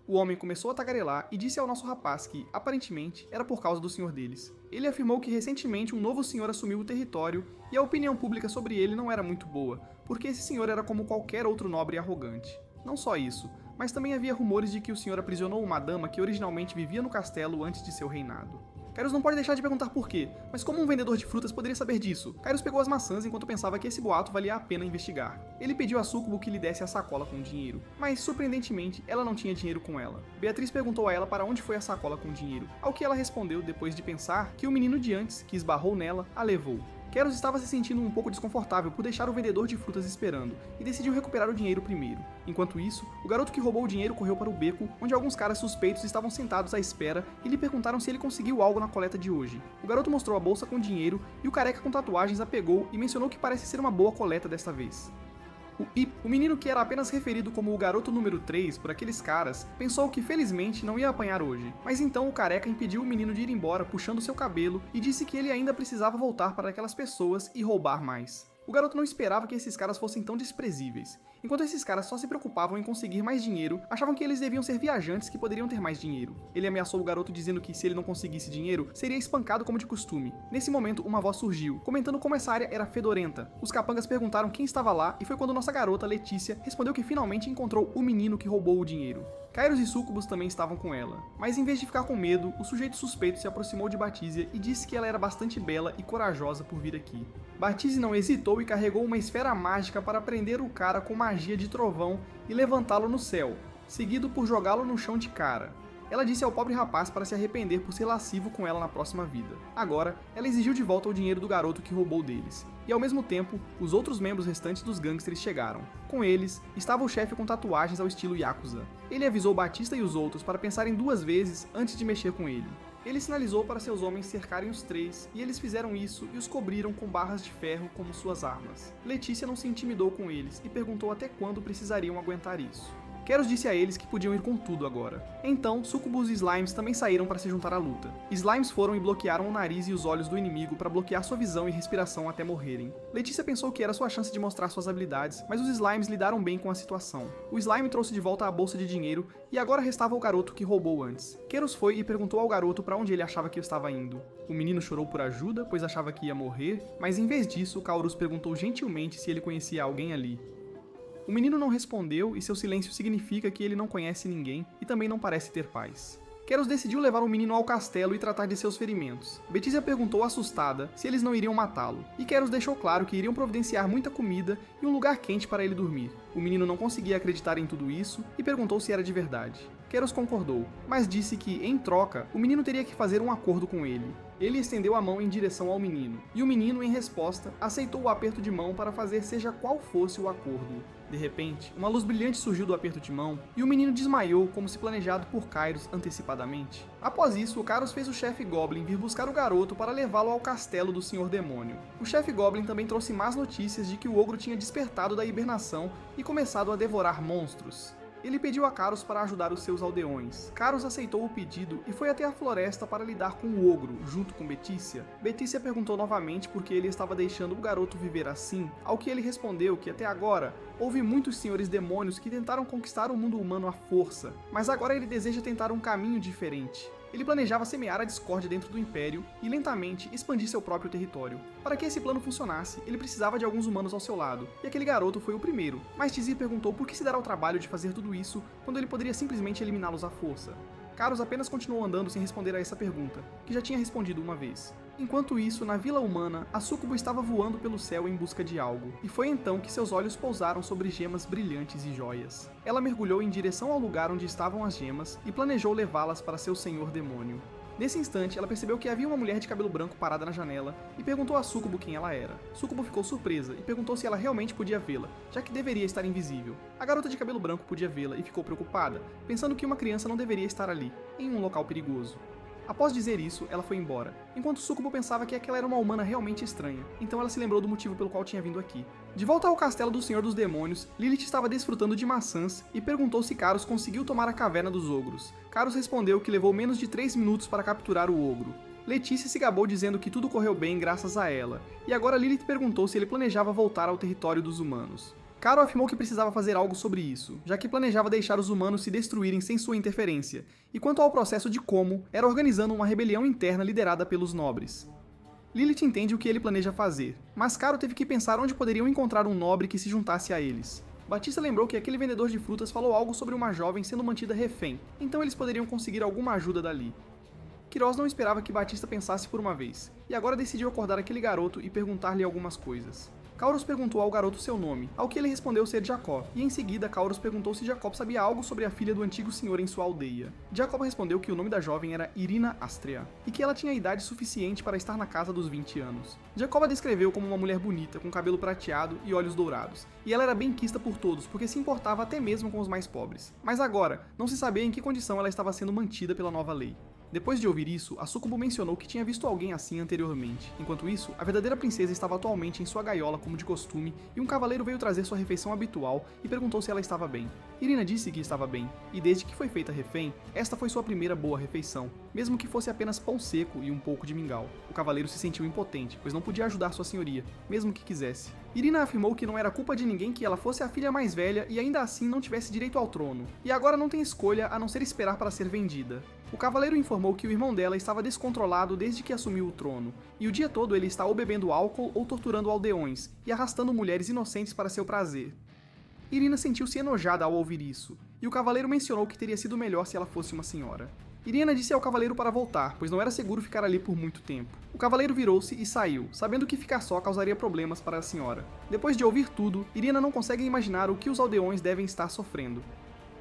O homem começou a tagarelar e disse ao nosso rapaz que, aparentemente, era por causa do senhor deles. Ele afirmou que recentemente um novo senhor assumiu o território e a opinião pública sobre ele não era muito boa, porque esse senhor era como qualquer outro nobre e arrogante. Não só isso, mas também havia rumores de que o senhor aprisionou uma dama que originalmente vivia no castelo antes de seu reinado. Kairos não pode deixar de perguntar por quê, mas como um vendedor de frutas poderia saber disso? Kairos pegou as maçãs enquanto pensava que esse boato valia a pena investigar. Ele pediu a Sucubo que lhe desse a sacola com o dinheiro, mas surpreendentemente ela não tinha dinheiro com ela. Beatriz perguntou a ela para onde foi a sacola com o dinheiro, ao que ela respondeu depois de pensar que o menino de antes, que esbarrou nela, a levou. Keros estava se sentindo um pouco desconfortável por deixar o vendedor de frutas esperando, e decidiu recuperar o dinheiro primeiro. Enquanto isso, o garoto que roubou o dinheiro correu para o beco, onde alguns caras suspeitos estavam sentados à espera e lhe perguntaram se ele conseguiu algo na coleta de hoje. O garoto mostrou a bolsa com dinheiro e o careca com tatuagens a pegou e mencionou que parece ser uma boa coleta desta vez. O menino que era apenas referido como o garoto número 3 por aqueles caras, pensou que felizmente não ia apanhar hoje, mas então o careca impediu o menino de ir embora puxando seu cabelo e disse que ele ainda precisava voltar para aquelas pessoas e roubar mais. O garoto não esperava que esses caras fossem tão desprezíveis. Enquanto esses caras só se preocupavam em conseguir mais dinheiro, achavam que eles deviam ser viajantes que poderiam ter mais dinheiro. Ele ameaçou o garoto dizendo que se ele não conseguisse dinheiro, seria espancado como de costume. Nesse momento, uma voz surgiu, comentando como essa área era fedorenta. Os capangas perguntaram quem estava lá e foi quando nossa garota, Letícia, respondeu que finalmente encontrou o menino que roubou o dinheiro. Kairos e Sucubus também estavam com ela, mas em vez de ficar com medo, o sujeito suspeito se aproximou de Batizia e disse que ela era bastante bela e corajosa por vir aqui. Batizia não hesitou e carregou uma esfera mágica para prender o cara com magia de trovão e levantá-lo no céu, seguido por jogá-lo no chão de cara. Ela disse ao pobre rapaz para se arrepender por ser lascivo com ela na próxima vida. Agora, ela exigiu de volta o dinheiro do garoto que roubou deles. E ao mesmo tempo, os outros membros restantes dos gangsters chegaram. Com eles, estava o chefe com tatuagens ao estilo Yakuza. Ele avisou Batista e os outros para pensarem 2 vezes antes de mexer com ele. Ele sinalizou para seus homens cercarem os 3, e eles fizeram isso e os cobriram com barras de ferro como suas armas. Letícia não se intimidou com eles e perguntou até quando precisariam aguentar isso. Keros disse a eles que podiam ir com tudo agora. Então, Sucubus e Slimes também saíram para se juntar à luta. Slimes foram e bloquearam o nariz e os olhos do inimigo para bloquear sua visão e respiração até morrerem. Letícia pensou que era sua chance de mostrar suas habilidades, mas os Slimes lidaram bem com a situação. O Slime trouxe de volta a bolsa de dinheiro e agora restava o garoto que roubou antes. Keros foi e perguntou ao garoto para onde ele achava que estava indo. O menino chorou por ajuda, pois achava que ia morrer, mas em vez disso, Kaurus perguntou gentilmente se ele conhecia alguém ali. O menino não respondeu e seu silêncio significa que ele não conhece ninguém e também não parece ter paz. Keros decidiu levar o menino ao castelo e tratar de seus ferimentos. Betisia perguntou assustada se eles não iriam matá-lo, e Keros deixou claro que iriam providenciar muita comida e um lugar quente para ele dormir. O menino não conseguia acreditar em tudo isso e perguntou se era de verdade. Keros concordou, mas disse que, em troca, o menino teria que fazer um acordo com ele. Ele estendeu a mão em direção ao menino, e o menino, em resposta, aceitou o aperto de mão para fazer seja qual fosse o acordo. De repente, uma luz brilhante surgiu do aperto de mão, e o menino desmaiou como se planejado por Kairos antecipadamente. Após isso, o Kairos fez o chefe Goblin vir buscar o garoto para levá-lo ao castelo do Senhor Demônio. O chefe Goblin também trouxe más notícias de que o ogro tinha despertado da hibernação e começado a devorar monstros. Ele pediu a Kairos para ajudar os seus aldeões. Kairos aceitou o pedido e foi até a floresta para lidar com o ogro, junto com Betisia. Betisia perguntou novamente por que ele estava deixando o garoto viver assim, ao que ele respondeu que até agora houve muitos senhores demônios que tentaram conquistar o mundo humano à força, mas agora ele deseja tentar um caminho diferente. Ele planejava semear a discórdia dentro do Império e lentamente expandir seu próprio território. Para que esse plano funcionasse, ele precisava de alguns humanos ao seu lado, e aquele garoto foi o primeiro. Mas Tizir perguntou por que se dar ao trabalho de fazer tudo isso, quando ele poderia simplesmente eliminá-los à força. Kairos apenas continuou andando sem responder a essa pergunta, que já tinha respondido uma vez. Enquanto isso, na Vila Humana, a Sucubo estava voando pelo céu em busca de algo, e foi então que seus olhos pousaram sobre gemas brilhantes e joias. Ela mergulhou em direção ao lugar onde estavam as gemas e planejou levá-las para seu senhor demônio. Nesse instante, ela percebeu que havia uma mulher de cabelo branco parada na janela e perguntou a Sucubo quem ela era. Sucubo ficou surpresa e perguntou se ela realmente podia vê-la, já que deveria estar invisível. A garota de cabelo branco podia vê-la e ficou preocupada, pensando que uma criança não deveria estar ali, em um local perigoso. Após dizer isso, ela foi embora, enquanto Sucubo pensava que aquela era uma humana realmente estranha, então ela se lembrou do motivo pelo qual tinha vindo aqui. De volta ao castelo do Senhor dos Demônios, Lilith estava desfrutando de maçãs e perguntou se Kairos conseguiu tomar a caverna dos ogros. Kairos respondeu que levou menos de 3 minutos para capturar o ogro. Letícia se gabou dizendo que tudo correu bem graças a ela, e agora Lilith perguntou se ele planejava voltar ao território dos humanos. Caro afirmou que precisava fazer algo sobre isso, já que planejava deixar os humanos se destruírem sem sua interferência, e quanto ao processo de como, era organizando uma rebelião interna liderada pelos nobres. Lilith entende o que ele planeja fazer, mas Caro teve que pensar onde poderiam encontrar um nobre que se juntasse a eles. Batista lembrou que aquele vendedor de frutas falou algo sobre uma jovem sendo mantida refém, então eles poderiam conseguir alguma ajuda dali. Queiroz não esperava que Batista pensasse por uma vez, e agora decidiu acordar aquele garoto e perguntar-lhe algumas coisas. Kauros perguntou ao garoto seu nome, ao que ele respondeu ser Jacó, e em seguida Kauros perguntou se Jacob sabia algo sobre a filha do antigo senhor em sua aldeia. Jacob respondeu que o nome da jovem era Irina Astrea, e que ela tinha idade suficiente para estar na casa dos 20 anos. Jacob a descreveu como uma mulher bonita, com cabelo prateado e olhos dourados, e ela era bem quista por todos, porque se importava até mesmo com os mais pobres. Mas agora, não se sabia em que condição ela estava sendo mantida pela nova lei. Depois de ouvir isso, a súcubo mencionou que tinha visto alguém assim anteriormente. Enquanto isso, a verdadeira princesa estava atualmente em sua gaiola como de costume, e um cavaleiro veio trazer sua refeição habitual e perguntou se ela estava bem. Irina disse que estava bem, e desde que foi feita refém, esta foi sua primeira boa refeição, mesmo que fosse apenas pão seco e um pouco de mingau. O cavaleiro se sentiu impotente, pois não podia ajudar sua senhoria, mesmo que quisesse. Irina afirmou que não era culpa de ninguém que ela fosse a filha mais velha e ainda assim não tivesse direito ao trono, e agora não tem escolha a não ser esperar para ser vendida. O cavaleiro informou que o irmão dela estava descontrolado desde que assumiu o trono, e o dia todo ele está ou bebendo álcool ou torturando aldeões, e arrastando mulheres inocentes para seu prazer. Irina sentiu-se enojada ao ouvir isso, e o cavaleiro mencionou que teria sido melhor se ela fosse uma senhora. Irina disse ao cavaleiro para voltar, pois não era seguro ficar ali por muito tempo. O cavaleiro virou-se e saiu, sabendo que ficar só causaria problemas para a senhora. Depois de ouvir tudo, Irina não consegue imaginar o que os aldeões devem estar sofrendo.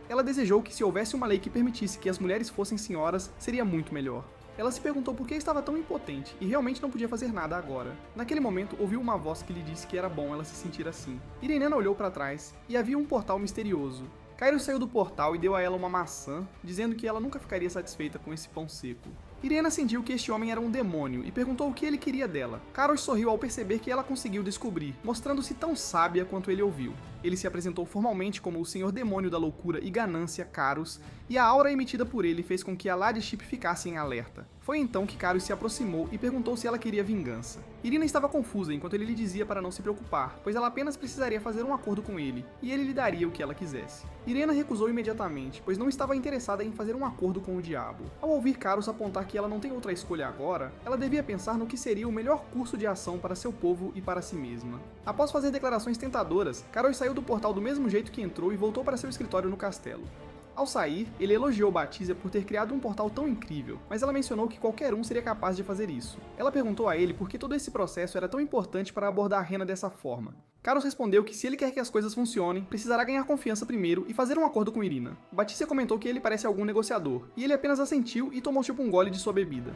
Ela desejou que se houvesse uma lei que permitisse que as mulheres fossem senhoras, seria muito melhor. Ela se perguntou por que estava tão impotente e realmente não podia fazer nada agora. Naquele momento, ouviu uma voz que lhe disse que era bom ela se sentir assim. Irenena olhou para trás e havia um portal misterioso. Kairos saiu do portal e deu a ela uma maçã, dizendo que ela nunca ficaria satisfeita com esse pão seco. Irena sentiu que este homem era um demônio e perguntou o que ele queria dela. Kairos sorriu ao perceber que ela conseguiu descobrir, mostrando-se tão sábia quanto ele ouviu. Ele se apresentou formalmente como o senhor demônio da loucura e ganância, Kairos, e a aura emitida por ele fez com que a Ladyship ficasse em alerta. Foi então que Kairos se aproximou e perguntou se ela queria vingança. Irina estava confusa enquanto ele lhe dizia para não se preocupar, pois ela apenas precisaria fazer um acordo com ele, e ele lhe daria o que ela quisesse. Irena recusou imediatamente, pois não estava interessada em fazer um acordo com o diabo. Ao ouvir Kairos apontar que ela não tem outra escolha agora, ela devia pensar no que seria o melhor curso de ação para seu povo e para si mesma. Após fazer declarações tentadoras, Kairos saiu do portal do mesmo jeito que entrou e voltou para seu escritório no castelo. Ao sair, ele elogiou Batista por ter criado um portal tão incrível, mas ela mencionou que qualquer um seria capaz de fazer isso. Ela perguntou a ele por que todo esse processo era tão importante para abordar Rena dessa forma. Kairos respondeu que se ele quer que as coisas funcionem, precisará ganhar confiança primeiro e fazer um acordo com Irina. Batista comentou que ele parece algum negociador, e ele apenas assentiu e tomou tipo um gole de sua bebida.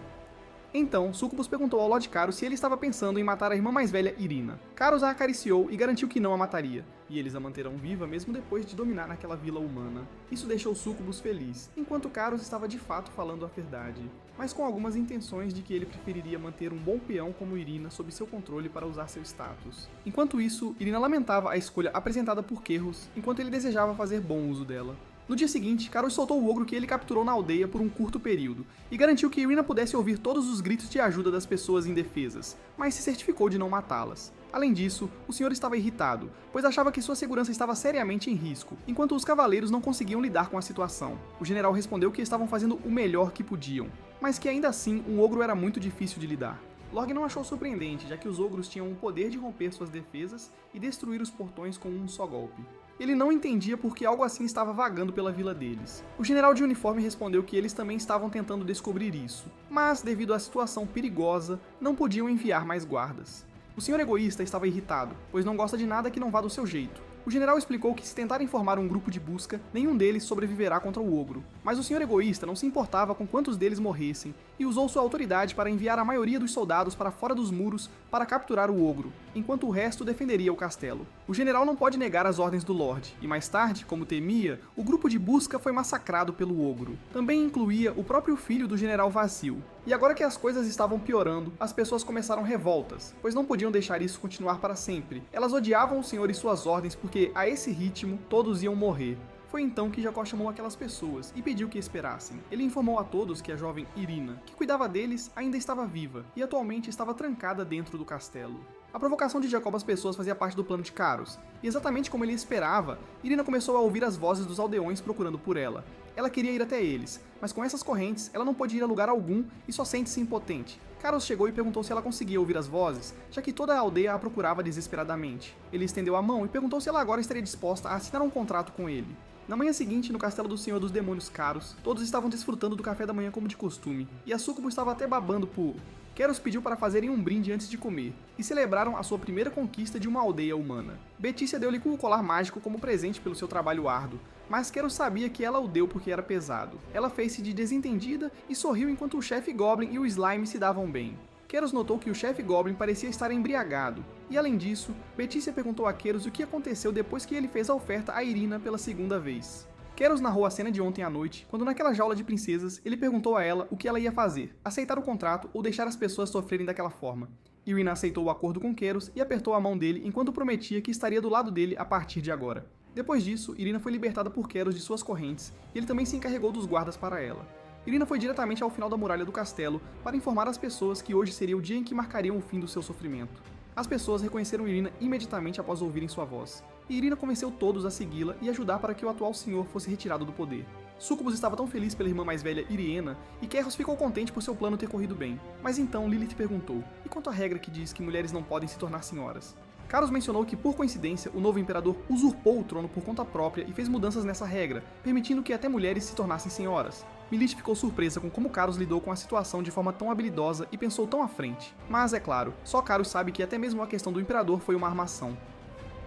Então, Sucubus perguntou ao Lord Kairos se ele estava pensando em matar a irmã mais velha, Irina. Kairos a acariciou e garantiu que não a mataria, e eles a manterão viva mesmo depois de dominar aquela vila humana. Isso deixou Sucubus feliz, enquanto Kairos estava de fato falando a verdade, mas com algumas intenções de que ele preferiria manter um bom peão como Irina sob seu controle para usar seu status. Enquanto isso, Irina lamentava a escolha apresentada por Querros, enquanto ele desejava fazer bom uso dela. No dia seguinte, Kairos soltou o ogro que ele capturou na aldeia por um curto período, e garantiu que Irina pudesse ouvir todos os gritos de ajuda das pessoas indefesas, mas se certificou de não matá-las. Além disso, o senhor estava irritado, pois achava que sua segurança estava seriamente em risco, enquanto os cavaleiros não conseguiam lidar com a situação. O general respondeu que estavam fazendo o melhor que podiam, mas que ainda assim um ogro era muito difícil de lidar. Lorg não achou surpreendente, já que os ogros tinham o poder de romper suas defesas e destruir os portões com um só golpe. Ele não entendia por que algo assim estava vagando pela vila deles. O general de uniforme respondeu que eles também estavam tentando descobrir isso, mas, devido à situação perigosa, não podiam enviar mais guardas. O senhor egoísta estava irritado, pois não gosta de nada que não vá do seu jeito. O general explicou que se tentarem formar um grupo de busca, nenhum deles sobreviverá contra o ogro. Mas o senhor egoísta não se importava com quantos deles morressem, e usou sua autoridade para enviar a maioria dos soldados para fora dos muros para capturar o ogro, enquanto o resto defenderia o castelo. O general não pode negar as ordens do Lorde, e mais tarde, como temia, o grupo de busca foi massacrado pelo ogro. Também incluía o próprio filho do general Vazil. E agora que as coisas estavam piorando, as pessoas começaram revoltas, pois não podiam deixar isso continuar para sempre. Elas odiavam o senhor e suas ordens porque, a esse ritmo, todos iam morrer. Foi então que Jacó chamou aquelas pessoas e pediu que esperassem. Ele informou a todos que a jovem Irina, que cuidava deles, ainda estava viva e atualmente estava trancada dentro do castelo. A provocação de Jacob às pessoas fazia parte do plano de Caros, e exatamente como ele esperava, Irina começou a ouvir as vozes dos aldeões procurando por ela. Ela queria ir até eles, mas com essas correntes, ela não pôde ir a lugar algum e só sente-se impotente. Caros chegou e perguntou se ela conseguia ouvir as vozes, já que toda a aldeia a procurava desesperadamente. Ele estendeu a mão e perguntou se ela agora estaria disposta a assinar um contrato com ele. Na manhã seguinte, no castelo do Senhor dos Demônios Caros, todos estavam desfrutando do café da manhã como de costume, e a Súcubo estava até babando por... Keros pediu para fazerem um brinde antes de comer, e celebraram a sua primeira conquista de uma aldeia humana. Betícia deu-lhe o colar mágico como presente pelo seu trabalho árduo, mas Keros sabia que ela o deu porque era pesado. Ela fez-se de desentendida e sorriu enquanto o chefe Goblin e o Slime se davam bem. Keros notou que o chefe Goblin parecia estar embriagado, e além disso, Betícia perguntou a Keros o que aconteceu depois que ele fez a oferta a Irina pela segunda vez. Keros narrou a cena de ontem à noite, quando naquela jaula de princesas, ele perguntou a ela o que ela ia fazer, aceitar o contrato ou deixar as pessoas sofrerem daquela forma. Irina aceitou o acordo com Keros e apertou a mão dele enquanto prometia que estaria do lado dele a partir de agora. Depois disso, Irina foi libertada por Keros de suas correntes, e ele também se encarregou dos guardas para ela. Irina foi diretamente ao final da muralha do castelo para informar as pessoas que hoje seria o dia em que marcariam o fim do seu sofrimento. As pessoas reconheceram Irina imediatamente após ouvirem sua voz, e Irina convenceu todos a segui-la e ajudar para que o atual senhor fosse retirado do poder. Súcubus estava tão feliz pela irmã mais velha Iriena, e Keros ficou contente por seu plano ter corrido bem. Mas então Lilith perguntou, e quanto à regra que diz que mulheres não podem se tornar senhoras? Caros mencionou que, por coincidência, o novo imperador usurpou o trono por conta própria e fez mudanças nessa regra, permitindo que até mulheres se tornassem senhoras. Lilith ficou surpresa com como Caros lidou com a situação de forma tão habilidosa e pensou tão à frente. Mas, é claro, só Caros sabe que até mesmo a questão do imperador foi uma armação.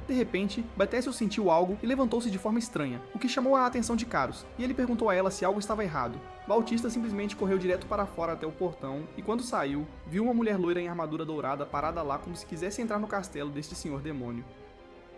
De repente, Betécio sentiu algo e levantou-se de forma estranha, o que chamou a atenção de Caros, e ele perguntou a ela se algo estava errado. Bautista simplesmente correu direto para fora até o portão, e quando saiu, viu uma mulher loira em armadura dourada parada lá como se quisesse entrar no castelo deste senhor demônio.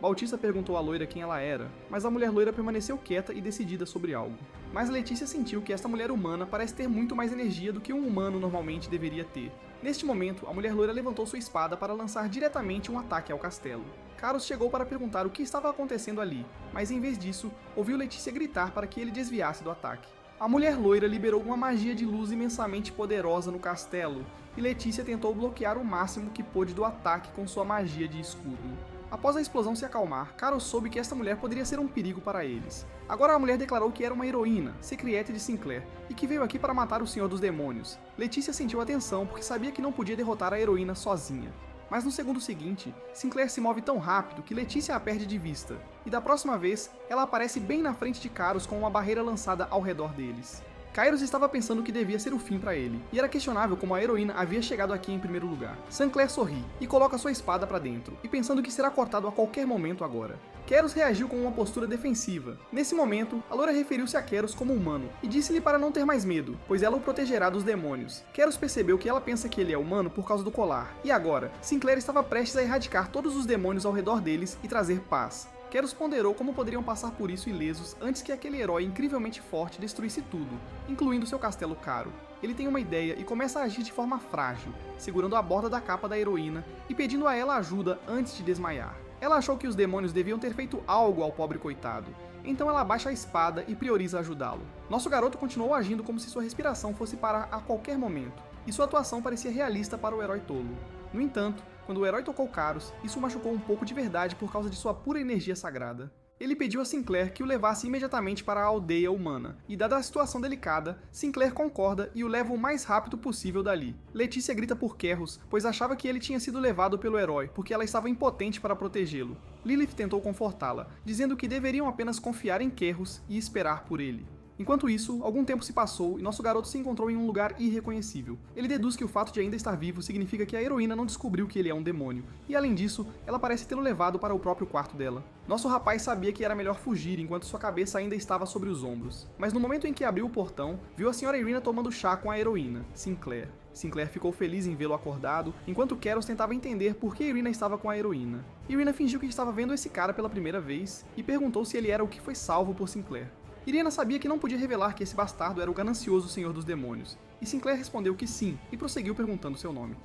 Bautista perguntou à loira quem ela era, mas a mulher loira permaneceu quieta e decidida sobre algo. Mas Letícia sentiu que esta mulher humana parece ter muito mais energia do que um humano normalmente deveria ter. Neste momento, a mulher loira levantou sua espada para lançar diretamente um ataque ao castelo. Caros chegou para perguntar o que estava acontecendo ali, mas em vez disso, ouviu Letícia gritar para que ele desviasse do ataque. A mulher loira liberou uma magia de luz imensamente poderosa no castelo, e Letícia tentou bloquear o máximo que pôde do ataque com sua magia de escudo. Após a explosão se acalmar, Caros soube que esta mulher poderia ser um perigo para eles. Agora a mulher declarou que era uma heroína, Secreete de Sinclair, e que veio aqui para matar o Senhor dos Demônios. Letícia sentiu a tensão porque sabia que não podia derrotar a heroína sozinha. Mas no segundo seguinte, Sinclair se move tão rápido que Letícia a perde de vista, e da próxima vez, ela aparece bem na frente de Caros com uma barreira lançada ao redor deles. Kairos estava pensando que devia ser o fim para ele, e era questionável como a heroína havia chegado aqui em primeiro lugar. Sinclair sorri e coloca sua espada para dentro, e pensando que será cortado a qualquer momento agora. Keros reagiu com uma postura defensiva. Nesse momento, a loira referiu-se a Keros como humano, e disse-lhe para não ter mais medo, pois ela o protegerá dos demônios. Keros percebeu que ela pensa que ele é humano por causa do colar, e agora, Sinclair estava prestes a erradicar todos os demônios ao redor deles e trazer paz. Keros ponderou como poderiam passar por isso ilesos antes que aquele herói incrivelmente forte destruísse tudo, incluindo seu castelo caro. Ele tem uma ideia e começa a agir de forma frágil, segurando a borda da capa da heroína e pedindo a ela ajuda antes de desmaiar. Ela achou que os demônios deviam ter feito algo ao pobre coitado, então ela abaixa a espada e prioriza ajudá-lo. Nosso garoto continuou agindo como se sua respiração fosse parar a qualquer momento, e sua atuação parecia realista para o herói tolo. No entanto, quando o herói tocou Caros, isso machucou um pouco de verdade por causa de sua pura energia sagrada. Ele pediu a Sinclair que o levasse imediatamente para a aldeia humana, e dada a situação delicada, Sinclair concorda e o leva o mais rápido possível dali. Letícia grita por Kerros, pois achava que ele tinha sido levado pelo herói, porque ela estava impotente para protegê-lo. Lilith tentou confortá-la, dizendo que deveriam apenas confiar em Kerros e esperar por ele. Enquanto isso, algum tempo se passou e nosso garoto se encontrou em um lugar irreconhecível. Ele deduz que o fato de ainda estar vivo significa que a heroína não descobriu que ele é um demônio, e além disso, ela parece tê-lo levado para o próprio quarto dela. Nosso rapaz sabia que era melhor fugir enquanto sua cabeça ainda estava sobre os ombros, mas no momento em que abriu o portão, viu a senhora Irina tomando chá com a heroína, Sinclair. Sinclair ficou feliz em vê-lo acordado, enquanto Keros tentava entender por que Irina estava com a heroína. Irina fingiu que estava vendo esse cara pela primeira vez e perguntou se ele era o que foi salvo por Sinclair. Irina sabia que não podia revelar que esse bastardo era o ganancioso Senhor dos Demônios, e Sinclair respondeu que sim, e prosseguiu perguntando seu nome.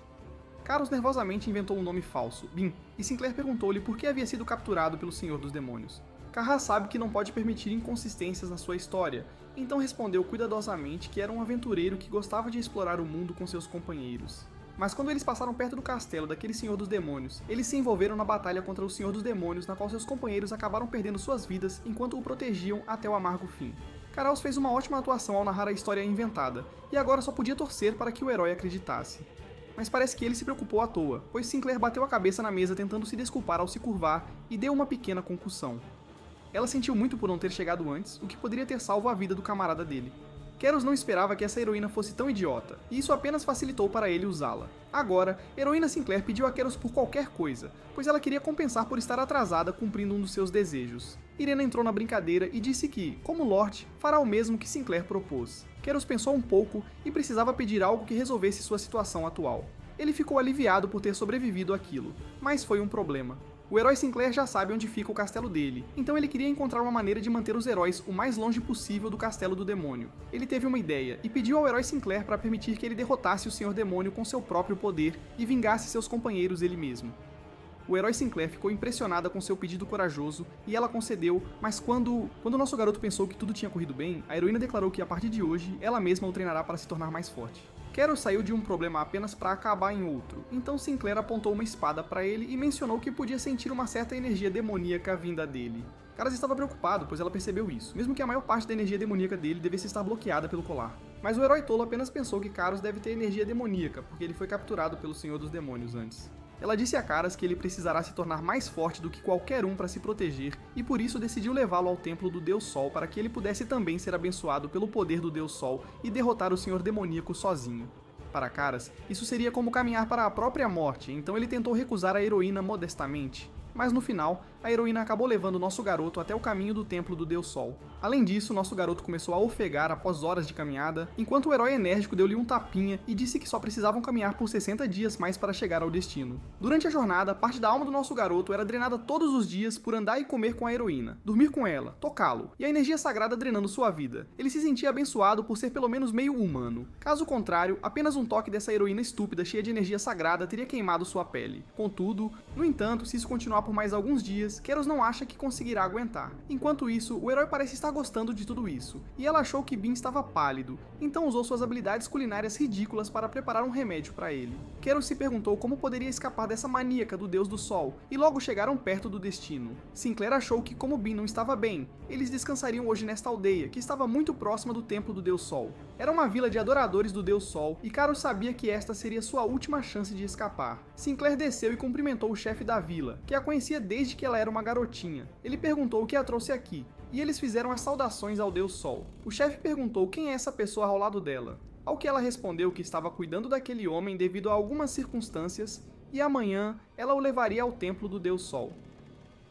Caros nervosamente inventou um nome falso, Bin, e Sinclair perguntou-lhe por que havia sido capturado pelo Senhor dos Demônios. Carrá sabe que não pode permitir inconsistências na sua história, então respondeu cuidadosamente que era um aventureiro que gostava de explorar o mundo com seus companheiros. Mas quando eles passaram perto do castelo daquele Senhor dos Demônios, eles se envolveram na batalha contra o Senhor dos Demônios, na qual seus companheiros acabaram perdendo suas vidas enquanto o protegiam até o amargo fim. Karaos fez uma ótima atuação ao narrar a história inventada, e agora só podia torcer para que o herói acreditasse. Mas parece que ele se preocupou à toa, pois Sinclair bateu a cabeça na mesa tentando se desculpar ao se curvar e deu uma pequena concussão. Ela sentiu muito por não ter chegado antes, o que poderia ter salvo a vida do camarada dele. Keros não esperava que essa heroína fosse tão idiota, e isso apenas facilitou para ele usá-la. Agora, Heroína Sinclair pediu a Keros por qualquer coisa, pois ela queria compensar por estar atrasada cumprindo um dos seus desejos. Irena entrou na brincadeira e disse que, como Lorde, fará o mesmo que Sinclair propôs. Keros pensou um pouco e precisava pedir algo que resolvesse sua situação atual. Ele ficou aliviado por ter sobrevivido àquilo, mas foi um problema. O herói Sinclair já sabe onde fica o castelo dele, então ele queria encontrar uma maneira de manter os heróis o mais longe possível do castelo do demônio. Ele teve uma ideia e pediu ao herói Sinclair para permitir que ele derrotasse o Senhor Demônio com seu próprio poder e vingasse seus companheiros ele mesmo. O herói Sinclair ficou impressionada com seu pedido corajoso e ela concedeu, mas quando o nosso garoto pensou que tudo tinha corrido bem, a heroína declarou que a partir de hoje ela mesma o treinará para se tornar mais forte. Keros saiu de um problema apenas para acabar em outro, então Sinclair apontou uma espada para ele e mencionou que podia sentir uma certa energia demoníaca vinda dele. Karas estava preocupado, pois ela percebeu isso, mesmo que a maior parte da energia demoníaca dele devesse estar bloqueada pelo colar. Mas o herói tolo apenas pensou que Karos deve ter energia demoníaca, porque ele foi capturado pelo Senhor dos Demônios antes. Ela disse a Karas que ele precisará se tornar mais forte do que qualquer um para se proteger, e por isso decidiu levá-lo ao templo do Deus Sol para que ele pudesse também ser abençoado pelo poder do Deus Sol e derrotar o Senhor Demoníaco sozinho. Para Karas, isso seria como caminhar para a própria morte, então ele tentou recusar a heroína modestamente. Mas no final, a heroína acabou levando nosso garoto até o caminho do templo do Deus Sol. Além disso, nosso garoto começou a ofegar após horas de caminhada, enquanto o herói enérgico deu-lhe um tapinha e disse que só precisavam caminhar por 60 dias mais para chegar ao destino. Durante a jornada, parte da alma do nosso garoto era drenada todos os dias por andar e comer com a heroína, dormir com ela, tocá-lo, e a energia sagrada drenando sua vida. Ele se sentia abençoado por ser pelo menos meio humano. Caso contrário, apenas um toque dessa heroína estúpida cheia de energia sagrada teria queimado sua pele. Contudo, no entanto, se isso continuar por mais alguns dias, Keros não acha que conseguirá aguentar. Enquanto isso, o herói parece estar gostando de tudo isso, e ela achou que Bin estava pálido, então usou suas habilidades culinárias ridículas para preparar um remédio para ele. Keros se perguntou como poderia escapar dessa maníaca do Deus do Sol, e logo chegaram perto do destino. Sinclair achou que, como Bin não estava bem, eles descansariam hoje nesta aldeia, que estava muito próxima do templo do Deus Sol. Era uma vila de adoradores do Deus Sol, e Keros sabia que esta seria sua última chance de escapar. Sinclair desceu e cumprimentou o chefe da vila, que a conhecia desde que ela era uma garotinha. Ele perguntou o que a trouxe aqui, e eles fizeram as saudações ao Deus Sol. O chefe perguntou quem é essa pessoa ao lado dela, ao que ela respondeu que estava cuidando daquele homem devido a algumas circunstâncias, e amanhã ela o levaria ao templo do Deus Sol.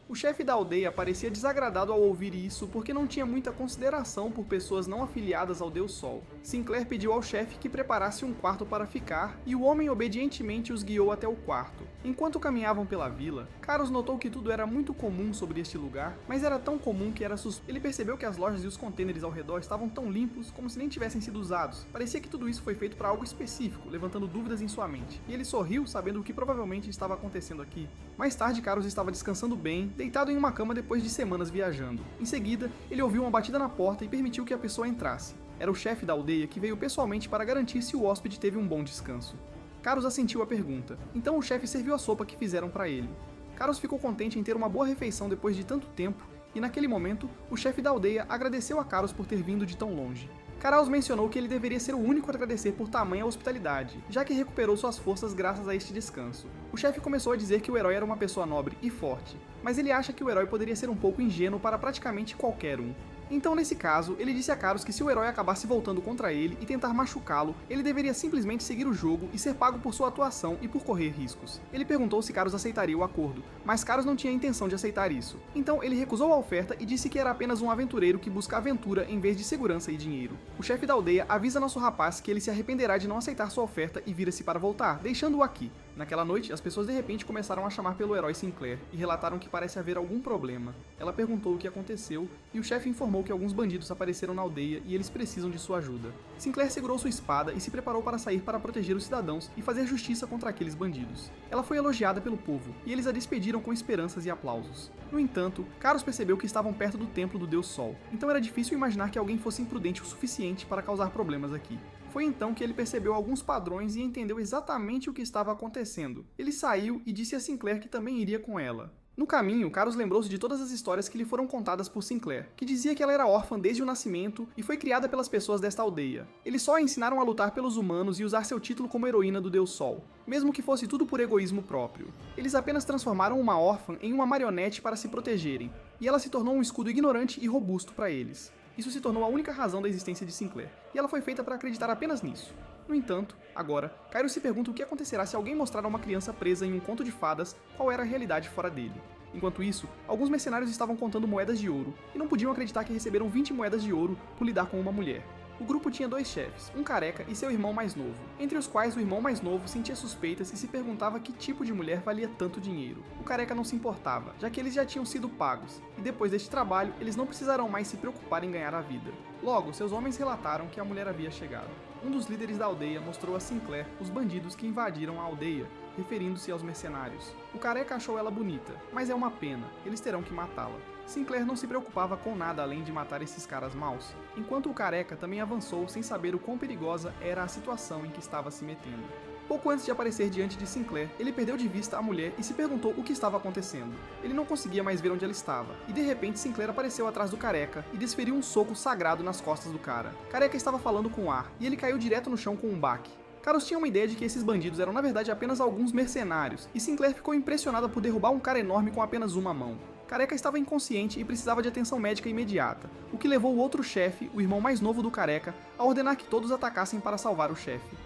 O chefe da aldeia parecia desagradado ao ouvir isso porque não tinha muita consideração por pessoas não afiliadas ao Deus Sol. Sinclair pediu ao chefe que preparasse um quarto para ficar e o homem obedientemente os guiou até o quarto. Enquanto caminhavam pela vila, Keros notou que tudo era muito comum sobre este lugar, mas era tão comum que era suspeito. Ele percebeu que as lojas e os contêineres ao redor estavam tão limpos como se nem tivessem sido usados. Parecia que tudo isso foi feito para algo específico, levantando dúvidas em sua mente. E ele sorriu, sabendo o que provavelmente estava acontecendo aqui. Mais tarde, Keros estava descansando bem, deitado em uma cama depois de semanas viajando. Em seguida, ele ouviu uma batida na porta e permitiu que a pessoa entrasse. Era o chefe da aldeia que veio pessoalmente para garantir se o hóspede teve um bom descanso. Keros assentiu à pergunta, então o chefe serviu a sopa que fizeram para ele. Keros ficou contente em ter uma boa refeição depois de tanto tempo, e naquele momento, o chefe da aldeia agradeceu a Keros por ter vindo de tão longe. Keros mencionou que ele deveria ser o único a agradecer por tamanha hospitalidade, já que recuperou suas forças graças a este descanso. O chefe começou a dizer que o herói era uma pessoa nobre e forte, mas ele acha que o herói poderia ser um pouco ingênuo para praticamente qualquer um. Então, nesse caso, ele disse a Keros que se o herói acabasse voltando contra ele e tentar machucá-lo, ele deveria simplesmente seguir o jogo e ser pago por sua atuação e por correr riscos. Ele perguntou se Keros aceitaria o acordo, mas Keros não tinha intenção de aceitar isso. Então, ele recusou a oferta e disse que era apenas um aventureiro que busca aventura em vez de segurança e dinheiro. O chefe da aldeia avisa nosso rapaz que ele se arrependerá de não aceitar sua oferta e vira-se para voltar, deixando-o aqui. Naquela noite, as pessoas de repente começaram a chamar pelo herói Sinclair e relataram que parece haver algum problema. Ela perguntou o que aconteceu e o chefe informou que alguns bandidos apareceram na aldeia e eles precisam de sua ajuda. Sinclair segurou sua espada e se preparou para sair para proteger os cidadãos e fazer justiça contra aqueles bandidos. Ela foi elogiada pelo povo e eles a despediram com esperanças e aplausos. No entanto, Carlos percebeu que estavam perto do templo do Deus Sol, então era difícil imaginar que alguém fosse imprudente o suficiente para causar problemas aqui. Foi então que ele percebeu alguns padrões e entendeu exatamente o que estava acontecendo. Ele saiu e disse a Sinclair que também iria com ela. No caminho, Carlos lembrou-se de todas as histórias que lhe foram contadas por Sinclair, que dizia que ela era órfã desde o nascimento e foi criada pelas pessoas desta aldeia. Eles só a ensinaram a lutar pelos humanos e usar seu título como heroína do Deus Sol, mesmo que fosse tudo por egoísmo próprio. Eles apenas transformaram uma órfã em uma marionete para se protegerem, e ela se tornou um escudo ignorante e robusto para eles. Isso se tornou a única razão da existência de Sinclair, e ela foi feita para acreditar apenas nisso. No entanto, agora, Kairos se pergunta o que acontecerá se alguém mostrar a uma criança presa em um conto de fadas qual era a realidade fora dele. Enquanto isso, alguns mercenários estavam contando moedas de ouro, e não podiam acreditar que receberam 20 moedas de ouro por lidar com uma mulher. O grupo tinha dois chefes, um careca e seu irmão mais novo, entre os quais o irmão mais novo sentia suspeitas e se perguntava que tipo de mulher valia tanto dinheiro. O careca não se importava, já que eles já tinham sido pagos, e depois deste trabalho eles não precisarão mais se preocupar em ganhar a vida. Logo, seus homens relataram que a mulher havia chegado. Um dos líderes da aldeia mostrou a Sinclair os bandidos que invadiram a aldeia, referindo-se aos mercenários. O careca achou ela bonita, mas é uma pena, eles terão que matá-la. Sinclair não se preocupava com nada além de matar esses caras maus, enquanto o careca também avançou sem saber o quão perigosa era a situação em que estava se metendo. Pouco antes de aparecer diante de Sinclair, ele perdeu de vista a mulher e se perguntou o que estava acontecendo. Ele não conseguia mais ver onde ela estava, e de repente Sinclair apareceu atrás do careca e desferiu um soco sagrado nas costas do cara. Careca estava falando com o ar, e ele caiu direto no chão com um baque. Carlos tinha uma ideia de que esses bandidos eram na verdade apenas alguns mercenários, e Sinclair ficou impressionada por derrubar um cara enorme com apenas uma mão. Careca estava inconsciente e precisava de atenção médica imediata, o que levou o outro chefe, o irmão mais novo do Careca, a ordenar que todos atacassem para salvar o chefe.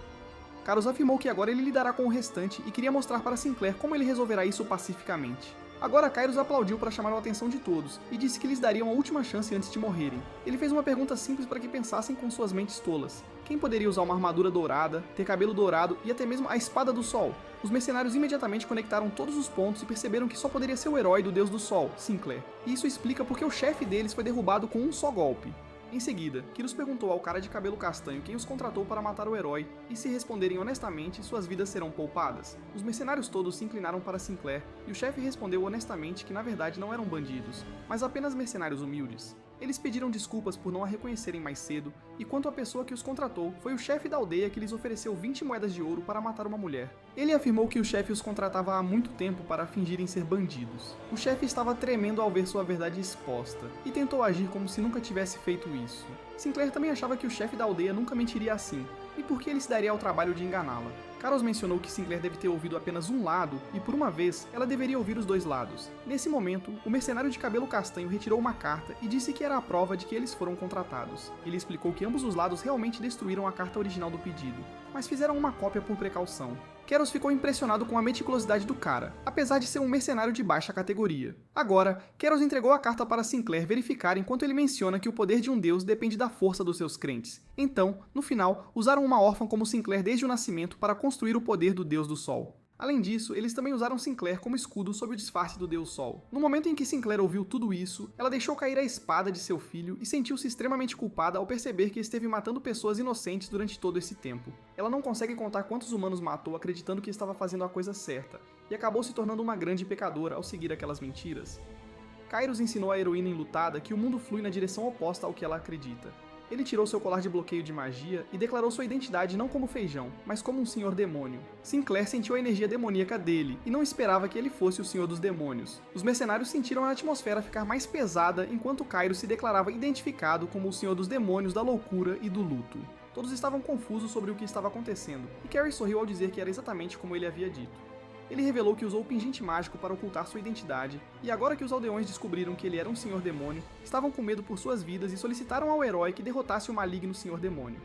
Carlos afirmou que agora ele lidará com o restante e queria mostrar para Sinclair como ele resolverá isso pacificamente. Agora Kairos aplaudiu para chamar a atenção de todos e disse que lhes daria uma última chance antes de morrerem. Ele fez uma pergunta simples para que pensassem com suas mentes tolas. Quem poderia usar uma armadura dourada, ter cabelo dourado e até mesmo a espada do sol? Os mercenários imediatamente conectaram todos os pontos e perceberam que só poderia ser o herói do Deus do Sol, Sinclair. E isso explica porque o chefe deles foi derrubado com um só golpe. Em seguida, Kyros perguntou ao cara de cabelo castanho quem os contratou para matar o herói, e se responderem honestamente, suas vidas serão poupadas. Os mercenários todos se inclinaram para Sinclair, e o chefe respondeu honestamente que na verdade não eram bandidos, mas apenas mercenários humildes. Eles pediram desculpas por não a reconhecerem mais cedo, e quanto à pessoa que os contratou, foi o chefe da aldeia que lhes ofereceu 20 moedas de ouro para matar uma mulher. Ele afirmou que o chefe os contratava há muito tempo para fingirem ser bandidos. O chefe estava tremendo ao ver sua verdade exposta, e tentou agir como se nunca tivesse feito isso. Sinclair também achava que o chefe da aldeia nunca mentiria assim, e por que ele se daria ao trabalho de enganá-la. Carlos mencionou que Sinclair deve ter ouvido apenas um lado, e por uma vez, ela deveria ouvir os dois lados. Nesse momento, o mercenário de cabelo castanho retirou uma carta e disse que era a prova de que eles foram contratados. Ele explicou que ambos os lados realmente destruíram a carta original do pedido, mas fizeram uma cópia por precaução. Keros ficou impressionado com a meticulosidade do cara, apesar de ser um mercenário de baixa categoria. Agora, Keros entregou a carta para Sinclair verificar enquanto ele menciona que o poder de um deus depende da força dos seus crentes. Então, no final, usaram uma órfã como Sinclair desde o nascimento para construir o poder do Deus do Sol. Além disso, eles também usaram Sinclair como escudo sob o disfarce do Deus Sol. No momento em que Sinclair ouviu tudo isso, ela deixou cair a espada de seu filho e sentiu-se extremamente culpada ao perceber que esteve matando pessoas inocentes durante todo esse tempo. Ela não consegue contar quantos humanos matou acreditando que estava fazendo a coisa certa, e acabou se tornando uma grande pecadora ao seguir aquelas mentiras. Kairos ensinou a heroína enlutada que o mundo flui na direção oposta ao que ela acredita. Ele tirou seu colar de bloqueio de magia e declarou sua identidade não como Feijão, mas como um senhor demônio. Sinclair sentiu a energia demoníaca dele e não esperava que ele fosse o senhor dos demônios. Os mercenários sentiram a atmosfera ficar mais pesada enquanto Kairos se declarava identificado como o senhor dos demônios da loucura e do luto. Todos estavam confusos sobre o que estava acontecendo, e Carrie sorriu ao dizer que era exatamente como ele havia dito. Ele revelou que usou o pingente mágico para ocultar sua identidade, e agora que os aldeões descobriram que ele era um senhor demônio, estavam com medo por suas vidas e solicitaram ao herói que derrotasse o maligno senhor demônio.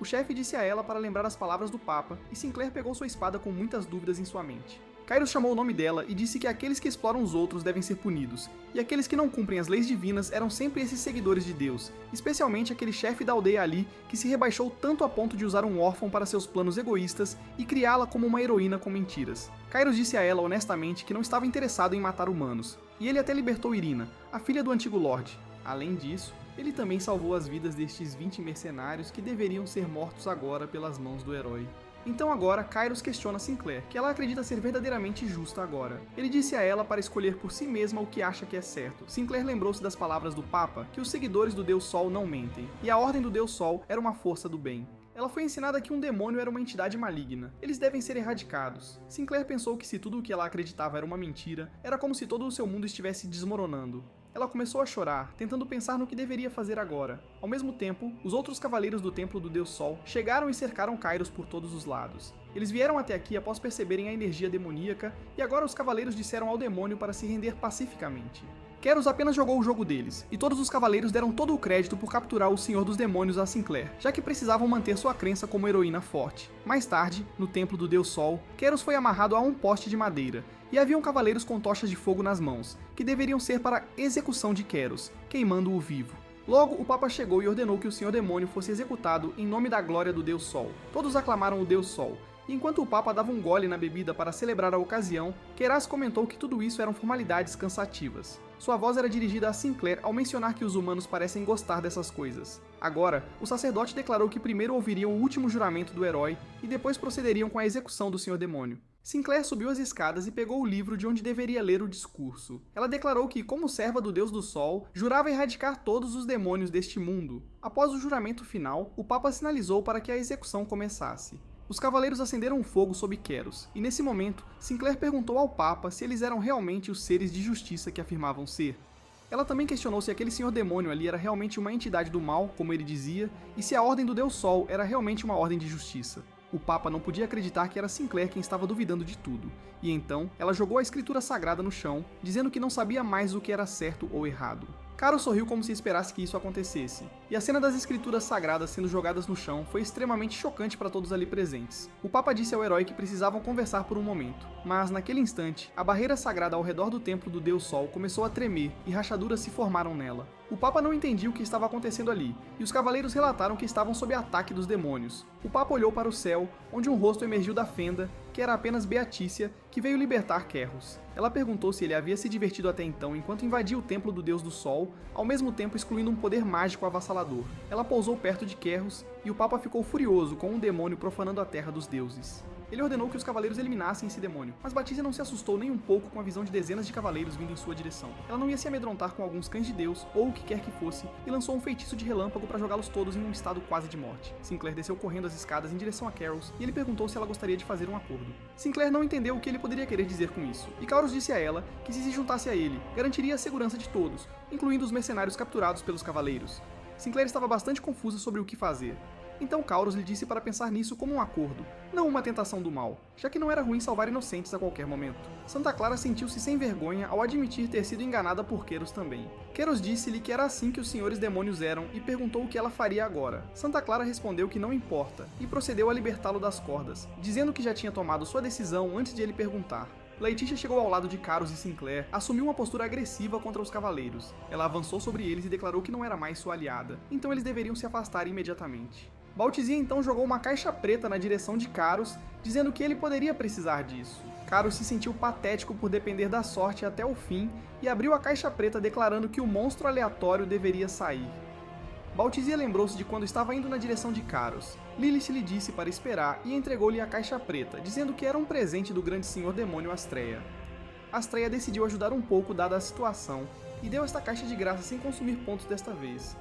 O chefe disse a ela para lembrar as palavras do Papa, e Sinclair pegou sua espada com muitas dúvidas em sua mente. Kairos chamou o nome dela e disse que aqueles que exploram os outros devem ser punidos, e aqueles que não cumprem as leis divinas eram sempre esses seguidores de Deus, especialmente aquele chefe da aldeia ali que se rebaixou tanto a ponto de usar um órfão para seus planos egoístas e criá-la como uma heroína com mentiras. Kairos disse a ela honestamente que não estava interessado em matar humanos, e ele até libertou Irina, a filha do antigo Lorde. Além disso, ele também salvou as vidas destes 20 mercenários que deveriam ser mortos agora pelas mãos do herói. Então agora, Kairos questiona Sinclair, que ela acredita ser verdadeiramente justa agora. Ele disse a ela para escolher por si mesma o que acha que é certo. Sinclair lembrou-se das palavras do Papa, que os seguidores do Deus Sol não mentem, e a Ordem do Deus Sol era uma força do bem. Ela foi ensinada que um demônio era uma entidade maligna. Eles devem ser erradicados. Sinclair pensou que se tudo o que ela acreditava era uma mentira, era como se todo o seu mundo estivesse desmoronando. Ela começou a chorar, tentando pensar no que deveria fazer agora. Ao mesmo tempo, os outros cavaleiros do Templo do Deus Sol chegaram e cercaram Kairos por todos os lados. Eles vieram até aqui após perceberem a energia demoníaca, e agora os cavaleiros disseram ao demônio para se render pacificamente. Kairos apenas jogou o jogo deles, e todos os cavaleiros deram todo o crédito por capturar o Senhor dos Demônios a Sinclair, já que precisavam manter sua crença como heroína forte. Mais tarde, no Templo do Deus Sol, Kairos foi amarrado a um poste de madeira, e haviam cavaleiros com tochas de fogo nas mãos, que deveriam ser para a execução de Kairos, queimando-o vivo. Logo, o Papa chegou e ordenou que o Senhor Demônio fosse executado em nome da glória do Deus Sol. Todos aclamaram o Deus Sol, e enquanto o Papa dava um gole na bebida para celebrar a ocasião, Queiroz comentou que tudo isso eram formalidades cansativas. Sua voz era dirigida a Sinclair ao mencionar que os humanos parecem gostar dessas coisas. Agora, o sacerdote declarou que primeiro ouviriam o último juramento do herói e depois procederiam com a execução do Senhor Demônio. Sinclair subiu as escadas e pegou o livro de onde deveria ler o discurso. Ela declarou que, como serva do Deus do Sol, jurava erradicar todos os demônios deste mundo. Após o juramento final, o Papa sinalizou para que a execução começasse. Os cavaleiros acenderam um fogo sob Queros, e nesse momento, Sinclair perguntou ao Papa se eles eram realmente os seres de justiça que afirmavam ser. Ela também questionou se aquele senhor demônio ali era realmente uma entidade do mal, como ele dizia, e se a Ordem do Deus Sol era realmente uma ordem de justiça. O Papa não podia acreditar que era Sinclair quem estava duvidando de tudo, e então ela jogou a escritura sagrada no chão, dizendo que não sabia mais o que era certo ou errado. Caro sorriu como se esperasse que isso acontecesse, e a cena das escrituras sagradas sendo jogadas no chão foi extremamente chocante para todos ali presentes. O Papa disse ao herói que precisavam conversar por um momento, mas naquele instante, a barreira sagrada ao redor do templo do Deus Sol começou a tremer e rachaduras se formaram nela. O Papa não entendia o que estava acontecendo ali, e os cavaleiros relataram que estavam sob ataque dos demônios. O Papa olhou para o céu, onde um rosto emergiu da fenda, que era apenas Beatícia, que veio libertar Querros. Ela perguntou se ele havia se divertido até então enquanto invadia o templo do Deus do Sol, ao mesmo tempo excluindo um poder mágico avassalador. Ela pousou perto de Querros, e o Papa ficou furioso com um demônio profanando a terra dos deuses. Ele ordenou que os cavaleiros eliminassem esse demônio, mas Batícia não se assustou nem um pouco com a visão de dezenas de cavaleiros vindo em sua direção. Ela não ia se amedrontar com alguns cães de Deus, ou o que quer que fosse, e lançou um feitiço de relâmpago para jogá-los todos em um estado quase de morte. Sinclair desceu correndo as escadas em direção a Querros, e ele perguntou se ela gostaria de fazer um acordo. Sinclair não entendeu o que ele poderia querer dizer com isso, e Querros disse a ela que se juntasse a ele, garantiria a segurança de todos, incluindo os mercenários capturados pelos cavaleiros. Sinclair estava bastante confusa sobre o que fazer. Então Querros lhe disse para pensar nisso como um acordo, não uma tentação do mal, já que não era ruim salvar inocentes a qualquer momento. Santa Clara sentiu-se sem vergonha ao admitir ter sido enganada por Querros também. Querros disse-lhe que era assim que os senhores demônios eram e perguntou o que ela faria agora. Santa Clara respondeu que não importa, e procedeu a libertá-lo das cordas, dizendo que já tinha tomado sua decisão antes de ele perguntar. Laetitia chegou ao lado de Querros e Sinclair, assumiu uma postura agressiva contra os cavaleiros. Ela avançou sobre eles e declarou que não era mais sua aliada, então eles deveriam se afastar imediatamente. Baltizia então jogou uma caixa preta na direção de Querros, dizendo que ele poderia precisar disso. Querros se sentiu patético por depender da sorte até o fim e abriu a caixa preta declarando que o monstro aleatório deveria sair. Baltizia lembrou-se de quando estava indo na direção de Querros. Lilith lhe disse para esperar e entregou-lhe a caixa preta, dizendo que era um presente do grande senhor demônio Astreia. Astreia decidiu ajudar um pouco dada a situação e deu esta caixa de graça sem consumir pontos desta vez.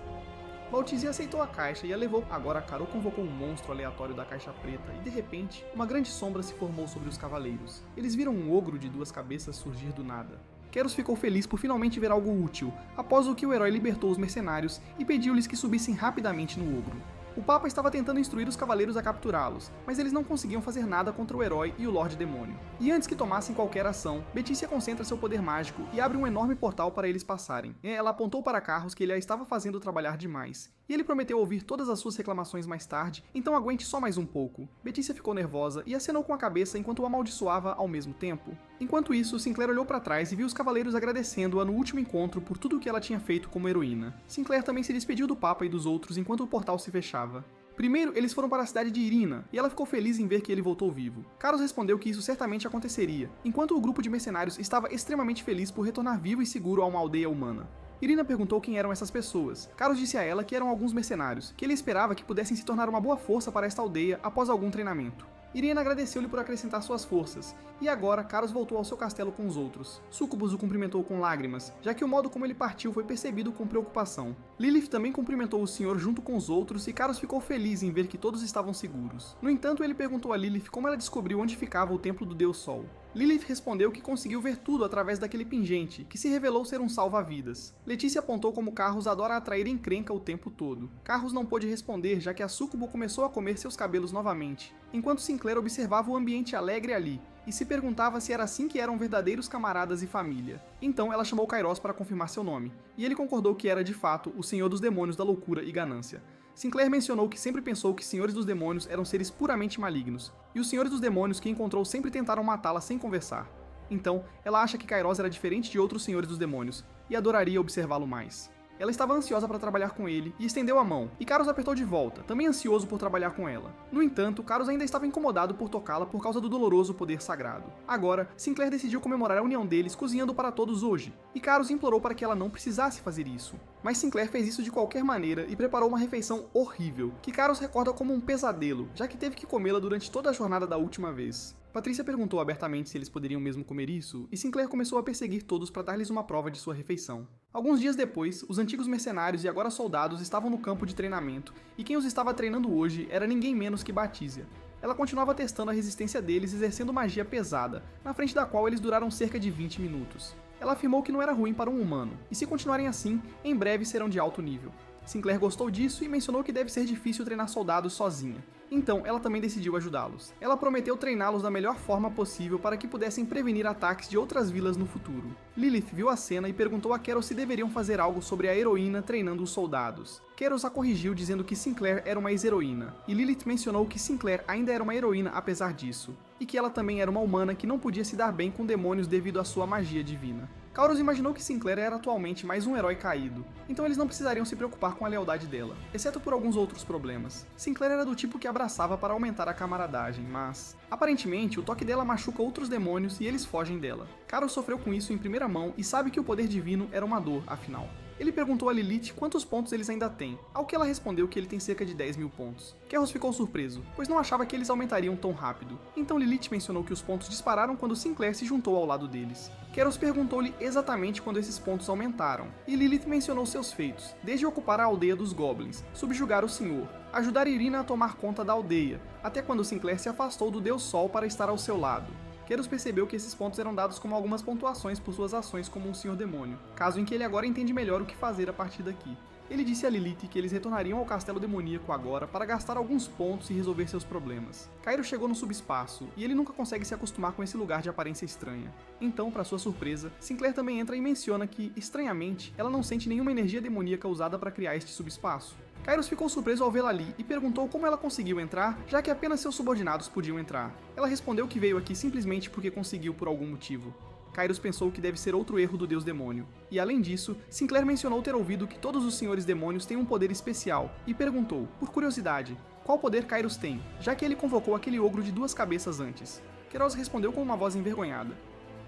Baltizia aceitou a caixa e a levou. Agora Carol convocou um monstro aleatório da caixa preta e, de repente, uma grande sombra se formou sobre os cavaleiros. Eles viram um ogro de 2 cabeças surgir do nada. Querros ficou feliz por finalmente ver algo útil, após o que o herói libertou os mercenários e pediu-lhes que subissem rapidamente no ogro. O Papa estava tentando instruir os cavaleiros a capturá-los, mas eles não conseguiam fazer nada contra o herói e o Lorde Demônio. E antes que tomassem qualquer ação, Betícia concentra seu poder mágico e abre um enorme portal para eles passarem. Ela apontou para Carros que ele a estava fazendo trabalhar demais, e ele prometeu ouvir todas as suas reclamações mais tarde, então aguente só mais um pouco. Betícia ficou nervosa e acenou com a cabeça enquanto o amaldiçoava ao mesmo tempo. Enquanto isso, Sinclair olhou para trás e viu os cavaleiros agradecendo-a no último encontro por tudo o que ela tinha feito como heroína. Sinclair também se despediu do Papa e dos outros enquanto o portal se fechava. Primeiro, eles foram para a cidade de Irina, e ela ficou feliz em ver que ele voltou vivo. Carlos respondeu que isso certamente aconteceria, enquanto o grupo de mercenários estava extremamente feliz por retornar vivo e seguro a uma aldeia humana. Irina perguntou quem eram essas pessoas. Carlos disse a ela que eram alguns mercenários, que ele esperava que pudessem se tornar uma boa força para esta aldeia após algum treinamento. Irina agradeceu-lhe por acrescentar suas forças, e agora Carlos voltou ao seu castelo com os outros. Sucubus o cumprimentou com lágrimas, já que o modo como ele partiu foi percebido com preocupação. Lilith também cumprimentou o senhor junto com os outros e Carlos ficou feliz em ver que todos estavam seguros. No entanto, ele perguntou a Lilith como ela descobriu onde ficava o templo do Deus Sol. Lilith respondeu que conseguiu ver tudo através daquele pingente, que se revelou ser um salva-vidas. Letícia apontou como Carlos adora atrair encrenca o tempo todo. Carlos não pôde responder, já que a súcubo começou a comer seus cabelos novamente, enquanto Sinclair observava o ambiente alegre ali, e se perguntava se era assim que eram verdadeiros camaradas e família. Então ela chamou Kairos para confirmar seu nome, e ele concordou que era de fato o Senhor dos Demônios da Loucura e Ganância. Sinclair mencionou que sempre pensou que Senhores dos Demônios eram seres puramente malignos, e os Senhores dos Demônios que encontrou sempre tentaram matá-la sem conversar. Então, ela acha que Kairos era diferente de outros Senhores dos Demônios, e adoraria observá-lo mais. Ela estava ansiosa para trabalhar com ele e estendeu a mão, e Carlos apertou de volta, também ansioso por trabalhar com ela. No entanto, Carlos ainda estava incomodado por tocá-la por causa do doloroso poder sagrado. Agora, Sinclair decidiu comemorar a união deles cozinhando para todos hoje, e Carlos implorou para que ela não precisasse fazer isso. Mas Sinclair fez isso de qualquer maneira e preparou uma refeição horrível, que Carlos recorda como um pesadelo, já que teve que comê-la durante toda a jornada da última vez. Patrícia perguntou abertamente se eles poderiam mesmo comer isso, e Sinclair começou a perseguir todos para dar-lhes uma prova de sua refeição. Alguns dias depois, os antigos mercenários e agora soldados estavam no campo de treinamento, e quem os estava treinando hoje era ninguém menos que Batícia. Ela continuava testando a resistência deles exercendo magia pesada, na frente da qual eles duraram cerca de 20 minutos. Ela afirmou que não era ruim para um humano, e se continuarem assim, em breve serão de alto nível. Sinclair gostou disso e mencionou que deve ser difícil treinar soldados sozinha. Então, ela também decidiu ajudá-los. Ela prometeu treiná-los da melhor forma possível para que pudessem prevenir ataques de outras vilas no futuro. Lilith viu a cena e perguntou a Keros se deveriam fazer algo sobre a heroína treinando os soldados. Keros a corrigiu dizendo que Sinclair era uma ex-heroína, e Lilith mencionou que Sinclair ainda era uma heroína apesar disso, e que ela também era uma humana que não podia se dar bem com demônios devido à sua magia divina. Carlos imaginou que Sinclair era atualmente mais um herói caído, então eles não precisariam se preocupar com a lealdade dela, exceto por alguns outros problemas. Sinclair era do tipo que abraçava para aumentar a camaradagem, mas aparentemente o toque dela machuca outros demônios e eles fogem dela. Carlos sofreu com isso em primeira mão e sabe que o poder divino era uma dor, afinal. Ele perguntou a Lilith quantos pontos eles ainda têm, ao que ela respondeu que ele tem cerca de 10 mil pontos. Keros ficou surpreso, pois não achava que eles aumentariam tão rápido. Então Lilith mencionou que os pontos dispararam quando Sinclair se juntou ao lado deles. Keros perguntou-lhe exatamente quando esses pontos aumentaram, e Lilith mencionou seus feitos, desde ocupar a aldeia dos Goblins, subjugar o Senhor, ajudar Irina a tomar conta da aldeia, até quando Sinclair se afastou do Deus Sol para estar ao seu lado. Keros percebeu que esses pontos eram dados como algumas pontuações por suas ações como um Senhor Demônio, caso em que ele agora entende melhor o que fazer a partir daqui. Ele disse a Lilith que eles retornariam ao castelo demoníaco agora para gastar alguns pontos e resolver seus problemas. Cairo chegou no subespaço, e ele nunca consegue se acostumar com esse lugar de aparência estranha. Então, para sua surpresa, Sinclair também entra e menciona que, estranhamente, ela não sente nenhuma energia demoníaca usada para criar este subespaço. Kairos ficou surpreso ao vê-la ali e perguntou como ela conseguiu entrar, já que apenas seus subordinados podiam entrar. Ela respondeu que veio aqui simplesmente porque conseguiu por algum motivo. Kairos pensou que deve ser outro erro do Deus Demônio. E além disso, Sinclair mencionou ter ouvido que todos os Senhores Demônios têm um poder especial, e perguntou, por curiosidade, qual poder Kairos tem, já que ele convocou aquele ogro de 2 cabeças antes. Queiroz respondeu com uma voz envergonhada.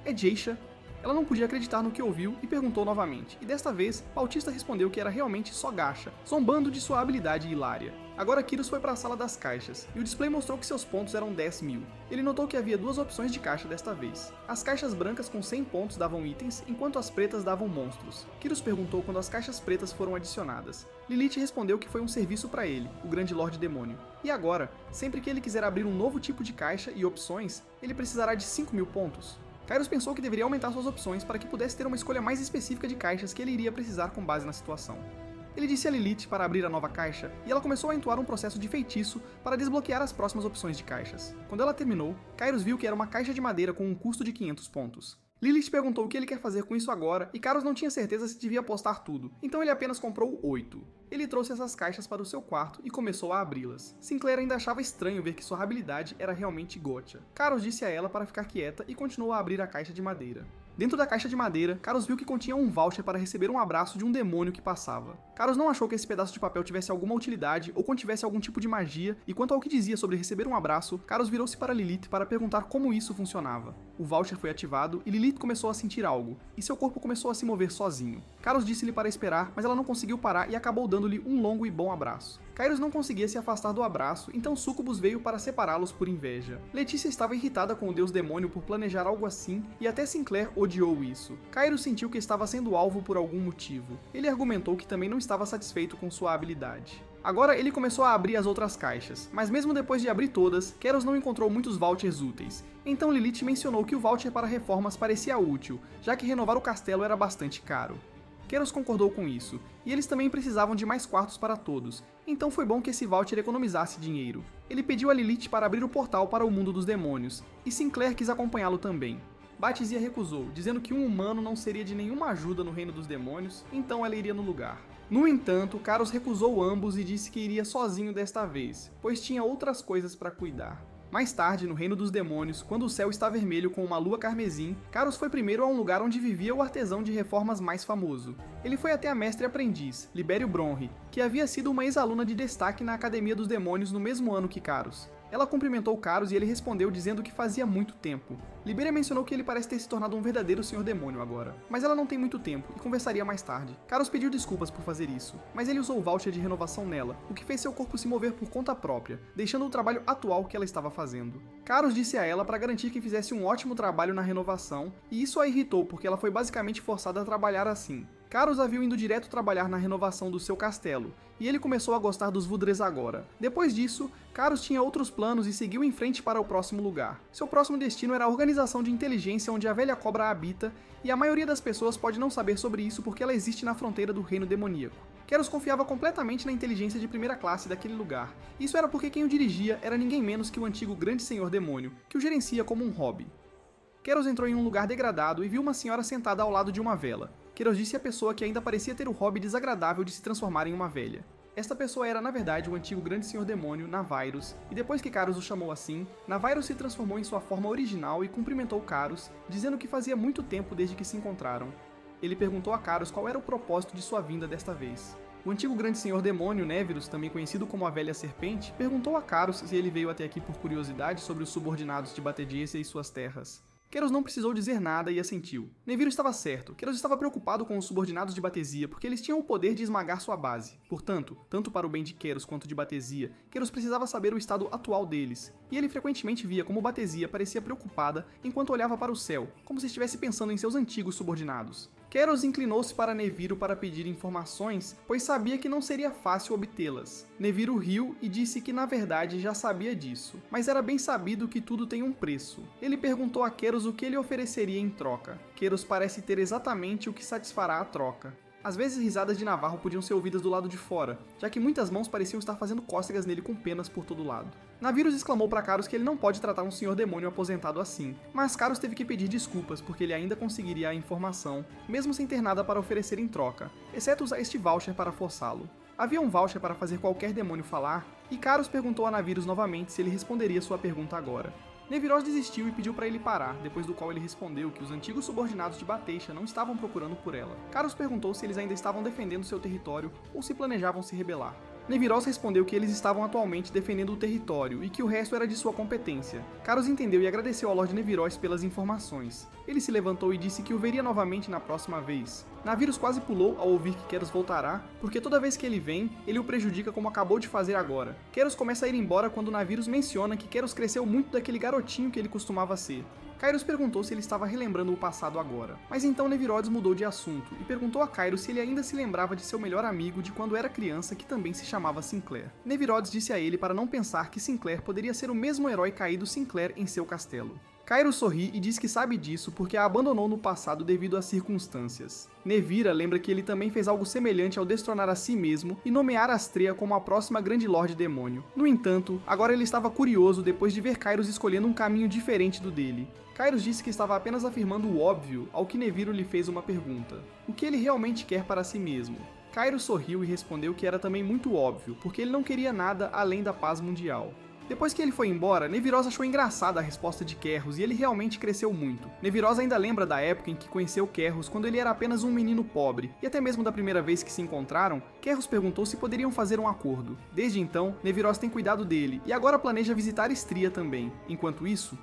É Geisha. Ela não podia acreditar no que ouviu e perguntou novamente, e desta vez, Bautista respondeu que era realmente só Gacha, zombando de sua habilidade hilária. Agora Kyros foi para a sala das caixas, e o display mostrou que seus pontos eram 10 mil. Ele notou que havia 2 opções de caixa desta vez. As caixas brancas com 100 pontos davam itens, enquanto as pretas davam monstros. Kyros perguntou quando as caixas pretas foram adicionadas. Lilith respondeu que foi um serviço para ele, o Grande Lorde Demônio. E agora, sempre que ele quiser abrir um novo tipo de caixa e opções, ele precisará de 5 mil pontos. Kairos pensou que deveria aumentar suas opções para que pudesse ter uma escolha mais específica de caixas que ele iria precisar com base na situação. Ele disse a Lilith para abrir a nova caixa, e ela começou a entoar um processo de feitiço para desbloquear as próximas opções de caixas. Quando ela terminou, Kairos viu que era uma caixa de madeira com um custo de 500 pontos. Lilith perguntou o que ele quer fazer com isso agora, e Carlos não tinha certeza se devia apostar tudo, então ele apenas comprou 8. Ele trouxe essas caixas para o seu quarto e começou a abri-las. Sinclair ainda achava estranho ver que sua habilidade era realmente gotcha. Carlos disse a ela para ficar quieta e continuou a abrir a caixa de madeira. Dentro da caixa de madeira, Carlos viu que continha um voucher para receber um abraço de um demônio que passava. Carlos não achou que esse pedaço de papel tivesse alguma utilidade ou contivesse algum tipo de magia, e quanto ao que dizia sobre receber um abraço, Carlos virou-se para Lilith para perguntar como isso funcionava. O voucher foi ativado e Lilith começou a sentir algo, e seu corpo começou a se mover sozinho. Carlos disse-lhe para esperar, mas ela não conseguiu parar e acabou dando-lhe um longo e bom abraço. Kairos não conseguia se afastar do abraço, então Sucubus veio para separá-los por inveja. Letícia estava irritada com o deus demônio por planejar algo assim, e até Sinclair odiou isso. Kairos sentiu que estava sendo alvo por algum motivo. Ele argumentou que também não estava satisfeito com sua habilidade. Agora ele começou a abrir as outras caixas, mas mesmo depois de abrir todas, Keros não encontrou muitos vouchers úteis. Então Lilith mencionou que o voucher para reformas parecia útil, já que renovar o castelo era bastante caro. Keros concordou com isso, e eles também precisavam de mais quartos para todos, então foi bom que esse voucher economizasse dinheiro. Ele pediu a Lilith para abrir o portal para o mundo dos demônios, e Sinclair quis acompanhá-lo também. Batizia recusou, dizendo que um humano não seria de nenhuma ajuda no reino dos demônios, então ela iria no lugar. No entanto, Carlos recusou ambos e disse que iria sozinho desta vez, pois tinha outras coisas para cuidar. Mais tarde, no Reino dos Demônios, quando o céu está vermelho com uma lua carmesim, Carlos foi primeiro a um lugar onde vivia o artesão de reformas mais famoso. Ele foi até a mestre-aprendiz, Libério Bronri, que havia sido uma ex-aluna de destaque na Academia dos Demônios no mesmo ano que Carlos. Ela cumprimentou Carlos e ele respondeu dizendo que fazia muito tempo. Libéria mencionou que ele parece ter se tornado um verdadeiro senhor demônio agora, mas ela não tem muito tempo e conversaria mais tarde. Carlos pediu desculpas por fazer isso, mas ele usou o voucher de renovação nela, o que fez seu corpo se mover por conta própria, deixando o trabalho atual que ela estava fazendo. Carlos disse a ela para garantir que fizesse um ótimo trabalho na renovação, e isso a irritou porque ela foi basicamente forçada a trabalhar assim. Carlos a viu indo direto trabalhar na renovação do seu castelo, e ele começou a gostar dos Vudres agora. Depois disso, Carlos tinha outros planos e seguiu em frente para o próximo lugar. Seu próximo destino era a organização de inteligência onde a velha cobra habita, e a maioria das pessoas pode não saber sobre isso porque ela existe na fronteira do reino demoníaco. Keros confiava completamente na inteligência de primeira classe daquele lugar. Isso era porque quem o dirigia era ninguém menos que o antigo Grande Senhor Demônio, que o gerencia como um hobby. Keros entrou em um lugar degradado e viu uma senhora sentada ao lado de uma vela. Keros disse à pessoa que ainda parecia ter o hobby desagradável de se transformar em uma velha. Esta pessoa era, na verdade, o antigo Grande Senhor Demônio, Navirus, e depois que Carus o chamou assim, Navirus se transformou em sua forma original e cumprimentou Carus, dizendo que fazia muito tempo desde que se encontraram. Ele perguntou a Carus qual era o propósito de sua vinda desta vez. O antigo Grande Senhor Demônio, Nevirus, também conhecido como a Velha Serpente, perguntou a Carus se ele veio até aqui por curiosidade sobre os subordinados de Batediesia e suas terras. Keros não precisou dizer nada e assentiu. Nevirus estava certo. Keros estava preocupado com os subordinados de Batesia, porque eles tinham o poder de esmagar sua base. Portanto, tanto para o bem de Keros quanto de Batesia, Keros precisava saber o estado atual deles. E ele frequentemente via como Batesia parecia preocupada enquanto olhava para o céu, como se estivesse pensando em seus antigos subordinados. Keros inclinou-se para Neviro para pedir informações, pois sabia que não seria fácil obtê-las. Neviro riu e disse que na verdade já sabia disso, mas era bem sabido que tudo tem um preço. Ele perguntou a Keros o que ele ofereceria em troca. Keros parece ter exatamente o que satisfará a troca. Às vezes risadas de Navarro podiam ser ouvidas do lado de fora, já que muitas mãos pareciam estar fazendo cócegas nele com penas por todo lado. Navirus exclamou para Carus que ele não pode tratar um senhor demônio aposentado assim, mas Carus teve que pedir desculpas porque ele ainda conseguiria a informação, mesmo sem ter nada para oferecer em troca, exceto usar este voucher para forçá-lo. Havia um voucher para fazer qualquer demônio falar, e Carus perguntou a Navirus novamente se ele responderia sua pergunta agora. Neviros desistiu e pediu para ele parar, depois do qual ele respondeu que os antigos subordinados de Bateixia não estavam procurando por ela. Carus perguntou se eles ainda estavam defendendo seu território ou se planejavam se rebelar. Neviros respondeu que eles estavam atualmente defendendo o território e que o resto era de sua competência. Carus entendeu e agradeceu ao Lord Neviros pelas informações. Ele se levantou e disse que o veria novamente na próxima vez. Navirus quase pulou ao ouvir que Keros voltará, porque toda vez que ele vem, ele o prejudica como acabou de fazer agora. Keros começa a ir embora quando Navirus menciona que Keros cresceu muito daquele garotinho que ele costumava ser. Kairos perguntou se ele estava relembrando o passado agora, mas então Nevirodes mudou de assunto e perguntou a Kairos se ele ainda se lembrava de seu melhor amigo de quando era criança que também se chamava Sinclair. Nevirodes disse a ele para não pensar que Sinclair poderia ser o mesmo herói caído Sinclair em seu castelo. Kairos sorri e diz que sabe disso porque a abandonou no passado devido às circunstâncias. Nevira lembra que ele também fez algo semelhante ao destronar a si mesmo e nomear Astrea como a próxima Grande Lorde Demônio. No entanto, agora ele estava curioso depois de ver Kairos escolhendo um caminho diferente do dele. Kairos disse que estava apenas afirmando o óbvio, ao que Neviro lhe fez uma pergunta. O que ele realmente quer para si mesmo? Kairos sorriu e respondeu que era também muito óbvio, porque ele não queria nada além da paz mundial. Depois que ele foi embora, Nevirosa achou engraçada a resposta de Kerros e ele realmente cresceu muito. Nevirosa ainda lembra da época em que conheceu Kerros quando ele era apenas um menino pobre, e até mesmo da primeira vez que se encontraram, Kerros perguntou se poderiam fazer um acordo. Desde então, Nevirosa tem cuidado dele e agora planeja visitar Istria também. Enquanto isso,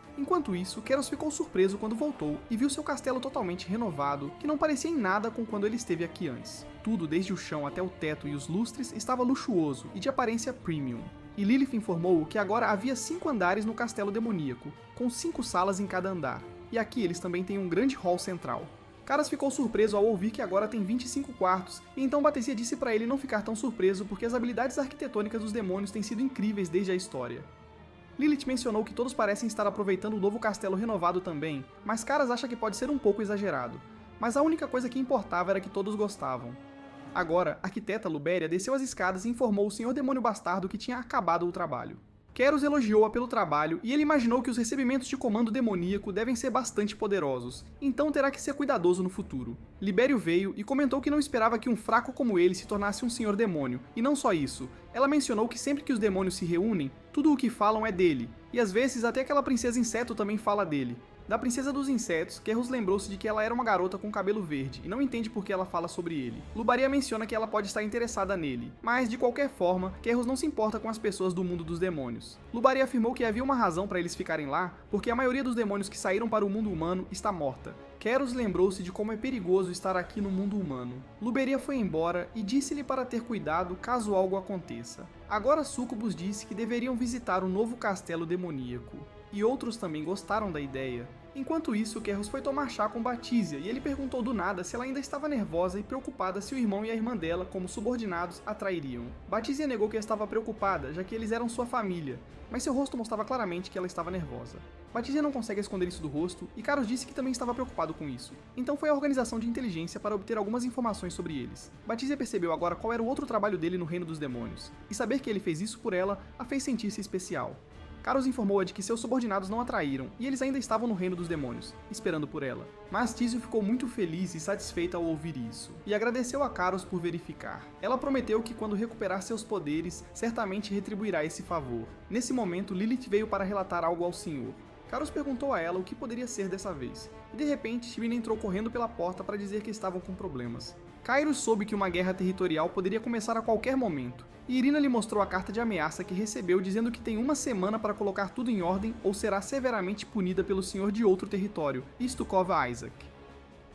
Kerros ficou surpreso quando voltou e viu seu castelo totalmente renovado, que não parecia em nada com quando ele esteve aqui antes. Tudo, desde o chão até o teto e os lustres, estava luxuoso e de aparência premium. E Lilith informou que agora havia 5 andares no castelo demoníaco, com 5 salas em cada andar, e aqui eles também têm um grande hall central. Caras ficou surpreso ao ouvir que agora tem 25 quartos, e então Batecia disse para ele não ficar tão surpreso porque as habilidades arquitetônicas dos demônios têm sido incríveis desde a história. Lilith mencionou que todos parecem estar aproveitando o novo castelo renovado também, mas Caras acha que pode ser um pouco exagerado. Mas a única coisa que importava era que todos gostavam. Agora, a arquiteta Lubéria desceu as escadas e informou o Senhor Demônio Bastardo que tinha acabado o trabalho. Kerros elogiou-a pelo trabalho e ele imaginou que os recebimentos de comando demoníaco devem ser bastante poderosos, então terá que ser cuidadoso no futuro. Libério veio e comentou que não esperava que um fraco como ele se tornasse um Senhor Demônio, e não só isso, ela mencionou que sempre que os demônios se reúnem, tudo o que falam é dele, e às vezes até aquela princesa inseto também fala dele. Da princesa dos insetos, Kerros lembrou-se de que ela era uma garota com cabelo verde, e não entende por que ela fala sobre ele. Lubaria menciona que ela pode estar interessada nele, mas, de qualquer forma, Kerros não se importa com as pessoas do mundo dos demônios. Lubaria afirmou que havia uma razão para eles ficarem lá, porque a maioria dos demônios que saíram para o mundo humano está morta. Kerros lembrou-se de como é perigoso estar aqui no mundo humano. Luberia foi embora e disse-lhe para ter cuidado caso algo aconteça. Agora Sucubus disse que deveriam visitar o novo castelo demoníaco. E outros também gostaram da ideia. Enquanto isso, Kerros foi tomar chá com Batizia e ele perguntou do nada se ela ainda estava nervosa e preocupada se o irmão e a irmã dela, como subordinados, a trairiam. Batizia negou que estava preocupada, já que eles eram sua família, mas seu rosto mostrava claramente que ela estava nervosa. Batizia não consegue esconder isso do rosto e Caros disse que também estava preocupado com isso. Então foi a organização de inteligência para obter algumas informações sobre eles. Batizia percebeu agora qual era o outro trabalho dele no Reino dos Demônios, e saber que ele fez isso por ela a fez sentir-se especial. Caros informou-a de que seus subordinados não a traíram, e eles ainda estavam no reino dos demônios, esperando por ela. Mas Tísio ficou muito feliz e satisfeita ao ouvir isso, e agradeceu a Caros por verificar. Ela prometeu que quando recuperar seus poderes, certamente retribuirá esse favor. Nesse momento, Lilith veio para relatar algo ao senhor. Caros perguntou a ela o que poderia ser dessa vez, e de repente Shirina entrou correndo pela porta para dizer que estavam com problemas. Kairos soube que uma guerra territorial poderia começar a qualquer momento, e Irina lhe mostrou a carta de ameaça que recebeu dizendo que tem uma semana para colocar tudo em ordem ou será severamente punida pelo senhor de outro território, Istukov Isaac.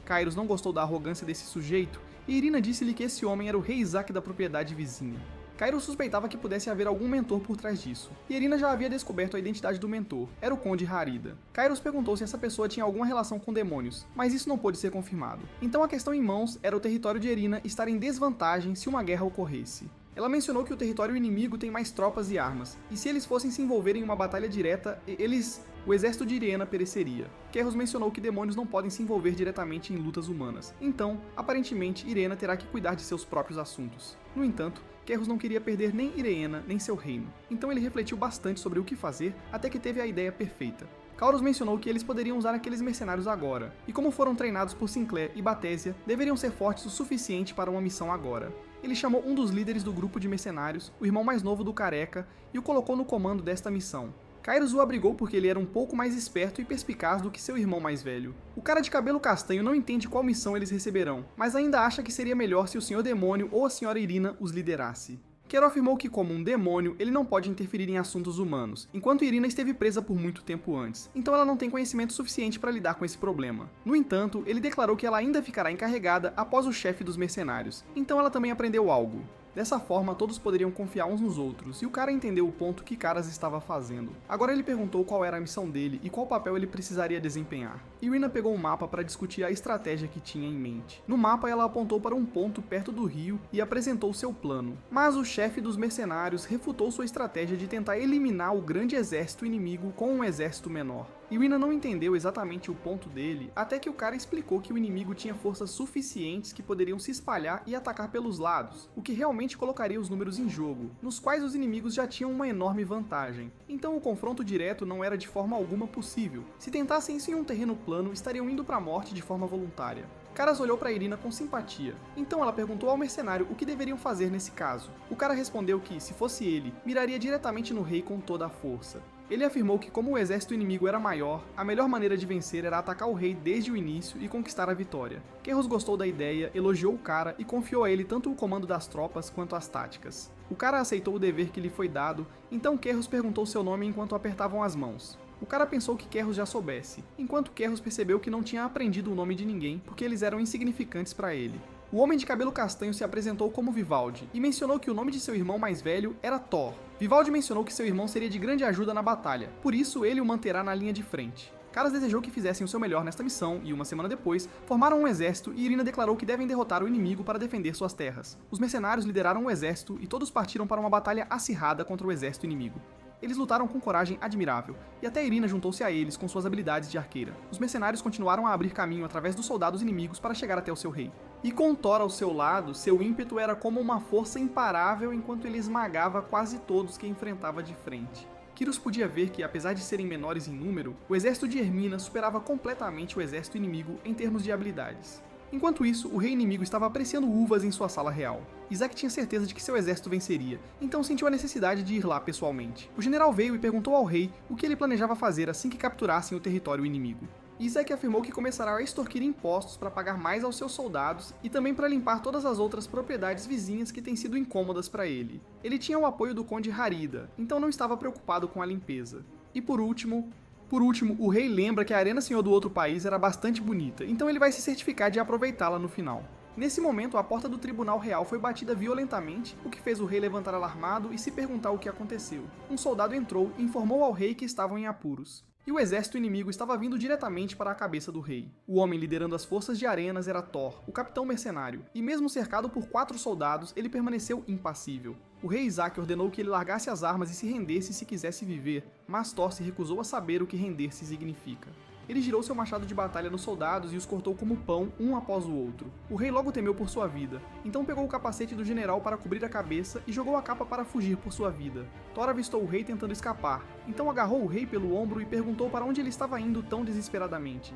Kairos não gostou da arrogância desse sujeito, e Irina disse-lhe que esse homem era o rei Isaac da propriedade vizinha. Kairos suspeitava que pudesse haver algum mentor por trás disso, e Irina já havia descoberto a identidade do mentor, era o Conde Harida. Kairos perguntou se essa pessoa tinha alguma relação com demônios, mas isso não pôde ser confirmado. Então a questão em mãos era o território de Irina estar em desvantagem se uma guerra ocorresse. Ela mencionou que o território inimigo tem mais tropas e armas, e se eles fossem se envolverem em uma batalha direta, o exército de Irena pereceria. Kerros mencionou que demônios não podem se envolver diretamente em lutas humanas, então, aparentemente, Irena terá que cuidar de seus próprios assuntos. No entanto, Kerros não queria perder nem Irena, nem seu reino, então ele refletiu bastante sobre o que fazer até que teve a ideia perfeita. Kauros mencionou que eles poderiam usar aqueles mercenários agora, e como foram treinados por Sinclair e Batésia, deveriam ser fortes o suficiente para uma missão agora. Ele chamou um dos líderes do grupo de mercenários, o irmão mais novo do Careca, e o colocou no comando desta missão. Kairos o abrigou porque ele era um pouco mais esperto e perspicaz do que seu irmão mais velho. O cara de cabelo castanho não entende qual missão eles receberão, mas ainda acha que seria melhor se o Senhor Demônio ou a Senhora Irina os liderasse. Quero afirmou que, como um demônio, ele não pode interferir em assuntos humanos, enquanto Irina esteve presa por muito tempo antes, então ela não tem conhecimento suficiente para lidar com esse problema. No entanto, ele declarou que ela ainda ficará encarregada após o chefe dos mercenários, então ela também aprendeu algo. Dessa forma, todos poderiam confiar uns nos outros, e o cara entendeu o ponto que Caras estava fazendo. Agora ele perguntou qual era a missão dele e qual papel ele precisaria desempenhar. Irina pegou um mapa para discutir a estratégia que tinha em mente. No mapa, ela apontou para um ponto perto do rio e apresentou seu plano. Mas o chefe dos mercenários refutou sua estratégia de tentar eliminar o grande exército inimigo com um exército menor. Irina não entendeu exatamente o ponto dele, até que o cara explicou que o inimigo tinha forças suficientes que poderiam se espalhar e atacar pelos lados, o que realmente colocaria os números em jogo, nos quais os inimigos já tinham uma enorme vantagem. Então o confronto direto não era de forma alguma possível. Se tentassem isso em um terreno plano, estariam indo para a morte de forma voluntária. Caras olhou para Irina com simpatia. Então ela perguntou ao mercenário o que deveriam fazer nesse caso. O cara respondeu que, se fosse ele, miraria diretamente no rei com toda a força. Ele afirmou que, como o exército inimigo era maior, a melhor maneira de vencer era atacar o rei desde o início e conquistar a vitória. Querros gostou da ideia, elogiou o cara e confiou a ele tanto o comando das tropas quanto as táticas. O cara aceitou o dever que lhe foi dado, então Querros perguntou seu nome enquanto apertavam as mãos. O cara pensou que Querros já soubesse, enquanto Querros percebeu que não tinha aprendido o nome de ninguém porque eles eram insignificantes para ele. O homem de cabelo castanho se apresentou como Vivaldi e mencionou que o nome de seu irmão mais velho era Thor. Vivaldi mencionou que seu irmão seria de grande ajuda na batalha, por isso ele o manterá na linha de frente. Caras desejou que fizessem o seu melhor nesta missão e, uma semana depois, formaram um exército e Irina declarou que devem derrotar o inimigo para defender suas terras. Os mercenários lideraram o exército e todos partiram para uma batalha acirrada contra o exército inimigo. Eles lutaram com coragem admirável, e até Irina juntou-se a eles com suas habilidades de arqueira. Os mercenários continuaram a abrir caminho através dos soldados inimigos para chegar até o seu rei. E com Thor ao seu lado, seu ímpeto era como uma força imparável enquanto ele esmagava quase todos que enfrentava de frente. Kyros podia ver que, apesar de serem menores em número, o exército de Hermina superava completamente o exército inimigo em termos de habilidades. Enquanto isso, o rei inimigo estava apreciando uvas em sua sala real. Isaac tinha certeza de que seu exército venceria, então sentiu a necessidade de ir lá pessoalmente. O general veio e perguntou ao rei o que ele planejava fazer assim que capturassem o território inimigo. Isaac afirmou que começará a extorquir impostos para pagar mais aos seus soldados e também para limpar todas as outras propriedades vizinhas que têm sido incômodas para ele. Ele tinha o apoio do conde Harida, então não estava preocupado com a limpeza. E por último, o rei lembra que a Arena Senhor do outro país era bastante bonita, então ele vai se certificar de aproveitá-la no final. Nesse momento, a porta do tribunal real foi batida violentamente, o que fez o rei levantar alarmado e se perguntar o que aconteceu. Um soldado entrou e informou ao rei que estavam em apuros. E o exército inimigo estava vindo diretamente para a cabeça do rei. O homem liderando as forças de Arenas era Thor, o capitão mercenário, e mesmo cercado por 4 soldados, ele permaneceu impassível. O rei Isaac ordenou que ele largasse as armas e se rendesse se quisesse viver, mas Thor se recusou a saber o que render-se significa. Ele girou seu machado de batalha nos soldados e os cortou como pão, um após o outro. O rei logo temeu por sua vida, então pegou o capacete do general para cobrir a cabeça e jogou a capa para fugir por sua vida. Thor avistou o rei tentando escapar, então agarrou o rei pelo ombro e perguntou para onde ele estava indo tão desesperadamente.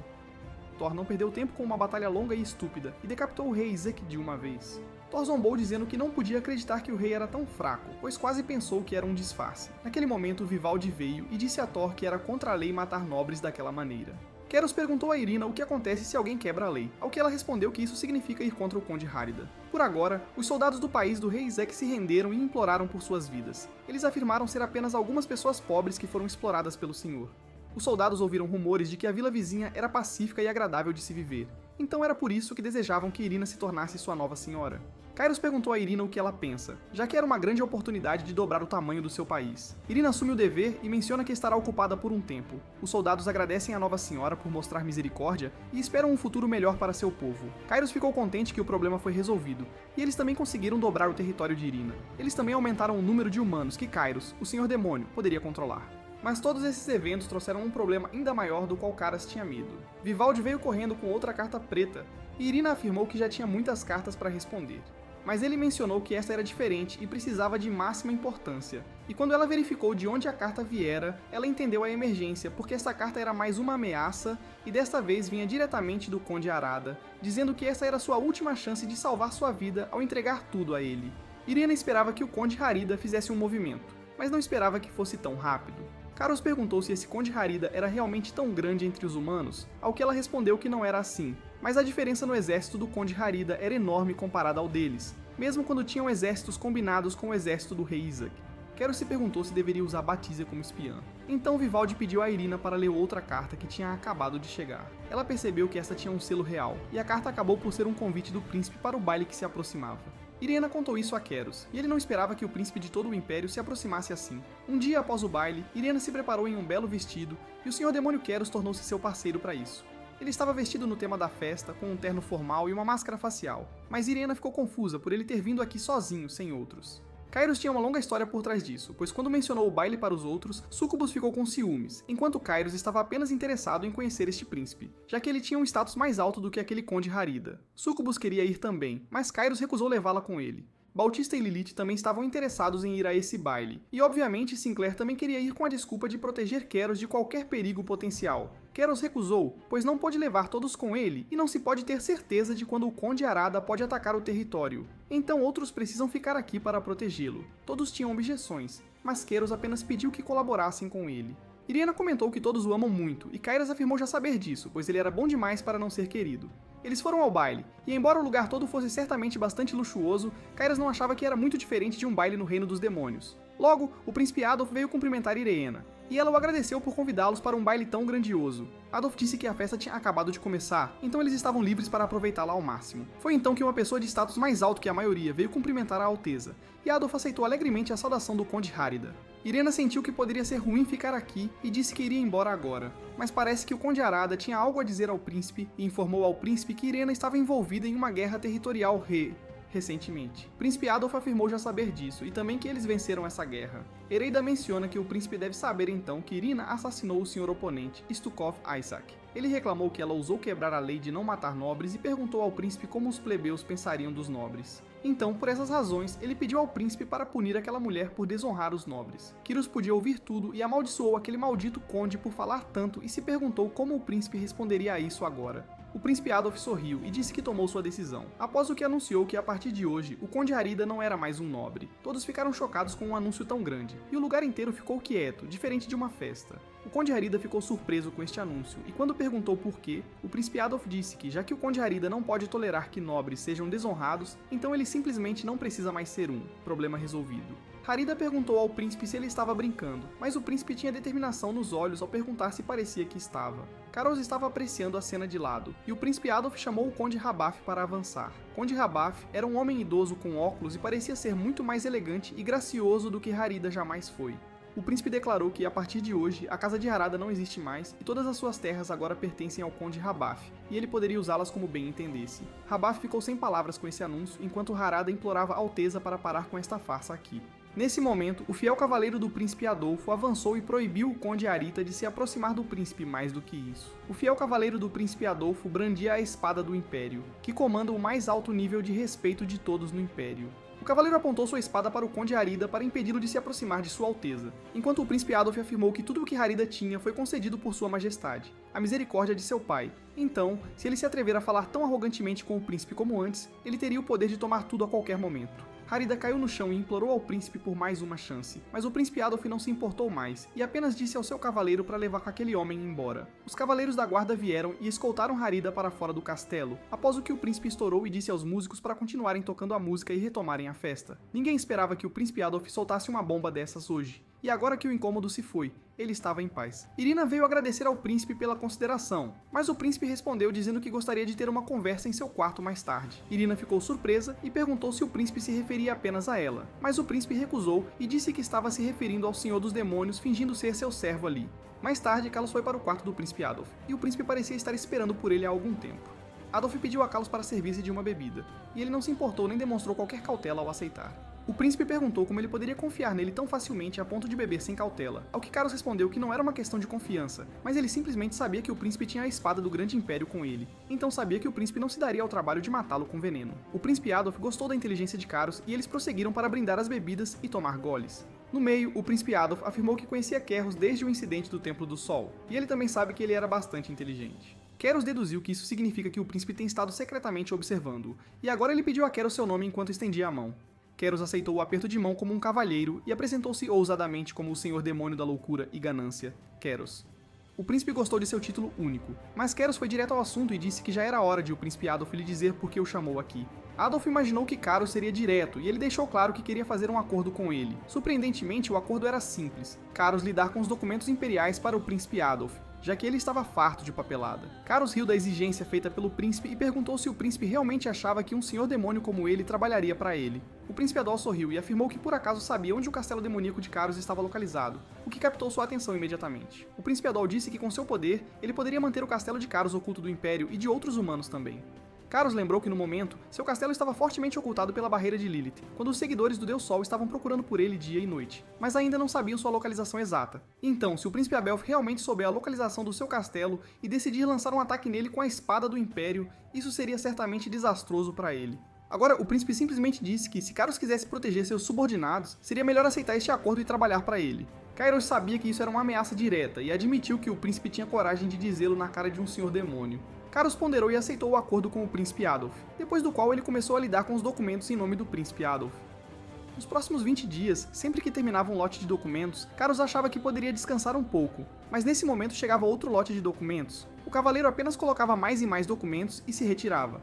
Thor não perdeu tempo com uma batalha longa e estúpida, e decapitou o rei Isaac de uma vez. Thor zombou dizendo que não podia acreditar que o rei era tão fraco, pois quase pensou que era um disfarce. Naquele momento, Vivaldi veio e disse a Thor que era contra a lei matar nobres daquela maneira. Querros perguntou a Irina o que acontece se alguém quebra a lei, ao que ela respondeu que isso significa ir contra o conde Harida. Por agora, os soldados do país do rei Isaac se renderam e imploraram por suas vidas. Eles afirmaram ser apenas algumas pessoas pobres que foram exploradas pelo senhor. Os soldados ouviram rumores de que a vila vizinha era pacífica e agradável de se viver, então era por isso que desejavam que Irina se tornasse sua nova senhora. Kairos perguntou a Irina o que ela pensa, já que era uma grande oportunidade de dobrar o tamanho do seu país. Irina assume o dever e menciona que estará ocupada por um tempo. Os soldados agradecem à nova senhora por mostrar misericórdia e esperam um futuro melhor para seu povo. Kairos ficou contente que o problema foi resolvido, e eles também conseguiram dobrar o território de Irina. Eles também aumentaram o número de humanos que Kairos, o Senhor Demônio, poderia controlar. Mas todos esses eventos trouxeram um problema ainda maior do qual Caras tinha medo. Vivaldi veio correndo com outra carta preta, e Irina afirmou que já tinha muitas cartas para responder. Mas ele mencionou que essa era diferente e precisava de máxima importância. E quando ela verificou de onde a carta viera, ela entendeu a emergência, porque essa carta era mais uma ameaça, e desta vez vinha diretamente do Conde Harada, dizendo que essa era sua última chance de salvar sua vida ao entregar tudo a ele. Irina esperava que o Conde Harida fizesse um movimento, mas não esperava que fosse tão rápido. Caros perguntou se esse Conde Harida era realmente tão grande entre os humanos, ao que ela respondeu que não era assim, mas a diferença no exército do Conde Harida era enorme comparada ao deles, mesmo quando tinham exércitos combinados com o exército do rei Isaac. Quero se perguntou se deveria usar Batisa como espiã. Então Vivaldi pediu a Irina para ler outra carta que tinha acabado de chegar. Ela percebeu que esta tinha um selo real, e a carta acabou por ser um convite do príncipe para o baile que se aproximava. Irina contou isso a Querros, e ele não esperava que o príncipe de todo o império se aproximasse assim. Um dia após o baile, Irina se preparou em um belo vestido, e o Senhor Demônio Querros tornou-se seu parceiro para isso. Ele estava vestido no tema da festa, com um terno formal e uma máscara facial, mas Irina ficou confusa por ele ter vindo aqui sozinho, sem outros. Kairos tinha uma longa história por trás disso, pois quando mencionou o baile para os outros, Sucubus ficou com ciúmes, enquanto Kairos estava apenas interessado em conhecer este príncipe, já que ele tinha um status mais alto do que aquele conde Harida. Sucubus queria ir também, mas Kairos recusou levá-la com ele. Bautista e Lilith também estavam interessados em ir a esse baile, e obviamente Sinclair também queria ir com a desculpa de proteger Keros de qualquer perigo potencial. Keros recusou, pois não pôde levar todos com ele e não se pode ter certeza de quando o Conde Harada pode atacar o território. Então outros precisam ficar aqui para protegê-lo. Todos tinham objeções, mas Keros apenas pediu que colaborassem com ele. Irena comentou que todos o amam muito, e Kairos afirmou já saber disso, pois ele era bom demais para não ser querido. Eles foram ao baile, e embora o lugar todo fosse certamente bastante luxuoso, Kairos não achava que era muito diferente de um baile no Reino dos Demônios. Logo, o príncipe Adolf veio cumprimentar Irena, e ela o agradeceu por convidá-los para um baile tão grandioso. Adolf disse que a festa tinha acabado de começar, então eles estavam livres para aproveitá-la ao máximo. Foi então que uma pessoa de status mais alto que a maioria veio cumprimentar a Alteza, e Adolf aceitou alegremente a saudação do Conde Harida. Irena sentiu que poderia ser ruim ficar aqui e disse que iria embora agora, mas parece que o Conde Harada tinha algo a dizer ao príncipe e informou ao príncipe que Irena estava envolvida em uma guerra territorial recentemente. Príncipe Adolf afirmou já saber disso e também que eles venceram essa guerra. Ereida menciona que o príncipe deve saber então que Irina assassinou o senhor oponente, Stukov Isaac. Ele reclamou que ela ousou quebrar a lei de não matar nobres e perguntou ao príncipe como os plebeus pensariam dos nobres. Então, por essas razões, ele pediu ao príncipe para punir aquela mulher por desonrar os nobres. Kyros podia ouvir tudo e amaldiçoou aquele maldito conde por falar tanto e se perguntou como o príncipe responderia a isso agora. O príncipe Adolf sorriu e disse que tomou sua decisão, após o que anunciou que a partir de hoje, o Conde Harida não era mais um nobre. Todos ficaram chocados com um anúncio tão grande, e o lugar inteiro ficou quieto, diferente de uma festa. O Conde Harida ficou surpreso com este anúncio, e quando perguntou por quê, o príncipe Adolf disse que, já que o Conde Harida não pode tolerar que nobres sejam desonrados, então ele simplesmente não precisa mais ser um. Problema resolvido. Harida perguntou ao príncipe se ele estava brincando, mas o príncipe tinha determinação nos olhos ao perguntar se parecia que estava. Caros estava apreciando a cena de lado, e o príncipe Adolf chamou o Conde Rabaf para avançar. Conde Rabaf era um homem idoso com óculos e parecia ser muito mais elegante e gracioso do que Harida jamais foi. O príncipe declarou que, a partir de hoje, a casa de Harada não existe mais e todas as suas terras agora pertencem ao Conde Rabaf, e ele poderia usá-las como bem entendesse. Rabaf ficou sem palavras com esse anúncio, enquanto Harada implorava a Alteza para parar com esta farsa aqui. Nesse momento, o fiel cavaleiro do príncipe Adolfo avançou e proibiu o conde Arita de se aproximar do príncipe mais do que isso. O fiel cavaleiro do príncipe Adolfo brandia a espada do Império, que comanda o mais alto nível de respeito de todos no Império. O cavaleiro apontou sua espada para o conde Harida para impedi-lo de se aproximar de sua alteza, enquanto o príncipe Adolf afirmou que tudo o que Harida tinha foi concedido por sua majestade, a misericórdia de seu pai. Então, se ele se atrever a falar tão arrogantemente com o príncipe como antes, ele teria o poder de tomar tudo a qualquer momento. Harida caiu no chão e implorou ao príncipe por mais uma chance, mas o príncipe Adolf não se importou mais e apenas disse ao seu cavaleiro para levar aquele homem embora. Os cavaleiros da guarda vieram e escoltaram Harida para fora do castelo, após o que o príncipe estourou e disse aos músicos para continuarem tocando a música e retomarem a festa. Ninguém esperava que o príncipe Adolf soltasse uma bomba dessas hoje. E agora que o incômodo se foi, ele estava em paz. Irina veio agradecer ao príncipe pela consideração, mas o príncipe respondeu dizendo que gostaria de ter uma conversa em seu quarto mais tarde. Irina ficou surpresa e perguntou se o príncipe se referia apenas a ela, mas o príncipe recusou e disse que estava se referindo ao Senhor dos Demônios fingindo ser seu servo ali. Mais tarde, Carlos foi para o quarto do príncipe Adolf, e o príncipe parecia estar esperando por ele há algum tempo. Adolf pediu a Carlos para servir-se de uma bebida, e ele não se importou nem demonstrou qualquer cautela ao aceitar. O príncipe perguntou como ele poderia confiar nele tão facilmente a ponto de beber sem cautela, ao que Carlos respondeu que não era uma questão de confiança, mas ele simplesmente sabia que o príncipe tinha a espada do grande império com ele, então sabia que o príncipe não se daria ao trabalho de matá-lo com veneno. O príncipe Adolf gostou da inteligência de Carlos e eles prosseguiram para brindar as bebidas e tomar goles. No meio, o príncipe Adolf afirmou que conhecia Keros desde o incidente do Templo do Sol, e ele também sabe que ele era bastante inteligente. Keros deduziu que isso significa que o príncipe tem estado secretamente observando-o, e agora ele pediu a Keros seu nome enquanto estendia a mão. Keros aceitou o aperto de mão como um cavalheiro e apresentou-se ousadamente como o senhor demônio da loucura e ganância, Keros. O príncipe gostou de seu título único, mas Keros foi direto ao assunto e disse que já era hora de o príncipe Adolf lhe dizer por que o chamou aqui. Adolf imaginou que Carlos seria direto e ele deixou claro que queria fazer um acordo com ele. Surpreendentemente, o acordo era simples: Carlos lidar com os documentos imperiais para o príncipe Adolf, já que ele estava farto de papelada. Carlos riu da exigência feita pelo príncipe e perguntou se o príncipe realmente achava que um senhor demônio como ele trabalharia para ele. O príncipe Adolf sorriu e afirmou que por acaso sabia onde o castelo demoníaco de Carlos estava localizado, o que captou sua atenção imediatamente. O príncipe Adolf disse que com seu poder, ele poderia manter o castelo de Carlos oculto do Império e de outros humanos também. Carus lembrou que no momento, seu castelo estava fortemente ocultado pela barreira de Lilith, quando os seguidores do Deus Sol estavam procurando por ele dia e noite, mas ainda não sabiam sua localização exata. Então, se o príncipe Abelf realmente souber a localização do seu castelo e decidir lançar um ataque nele com a espada do Império, isso seria certamente desastroso para ele. Agora, o príncipe simplesmente disse que se Carus quisesse proteger seus subordinados, seria melhor aceitar este acordo e trabalhar para ele. Kairos sabia que isso era uma ameaça direta e admitiu que o príncipe tinha coragem de dizê-lo na cara de um senhor demônio. Carus ponderou e aceitou o acordo com o príncipe Adolf, depois do qual ele começou a lidar com os documentos em nome do príncipe Adolf. Nos próximos 20 dias, sempre que terminava um lote de documentos, Carus achava que poderia descansar um pouco, mas nesse momento chegava outro lote de documentos. O cavaleiro apenas colocava mais e mais documentos e se retirava.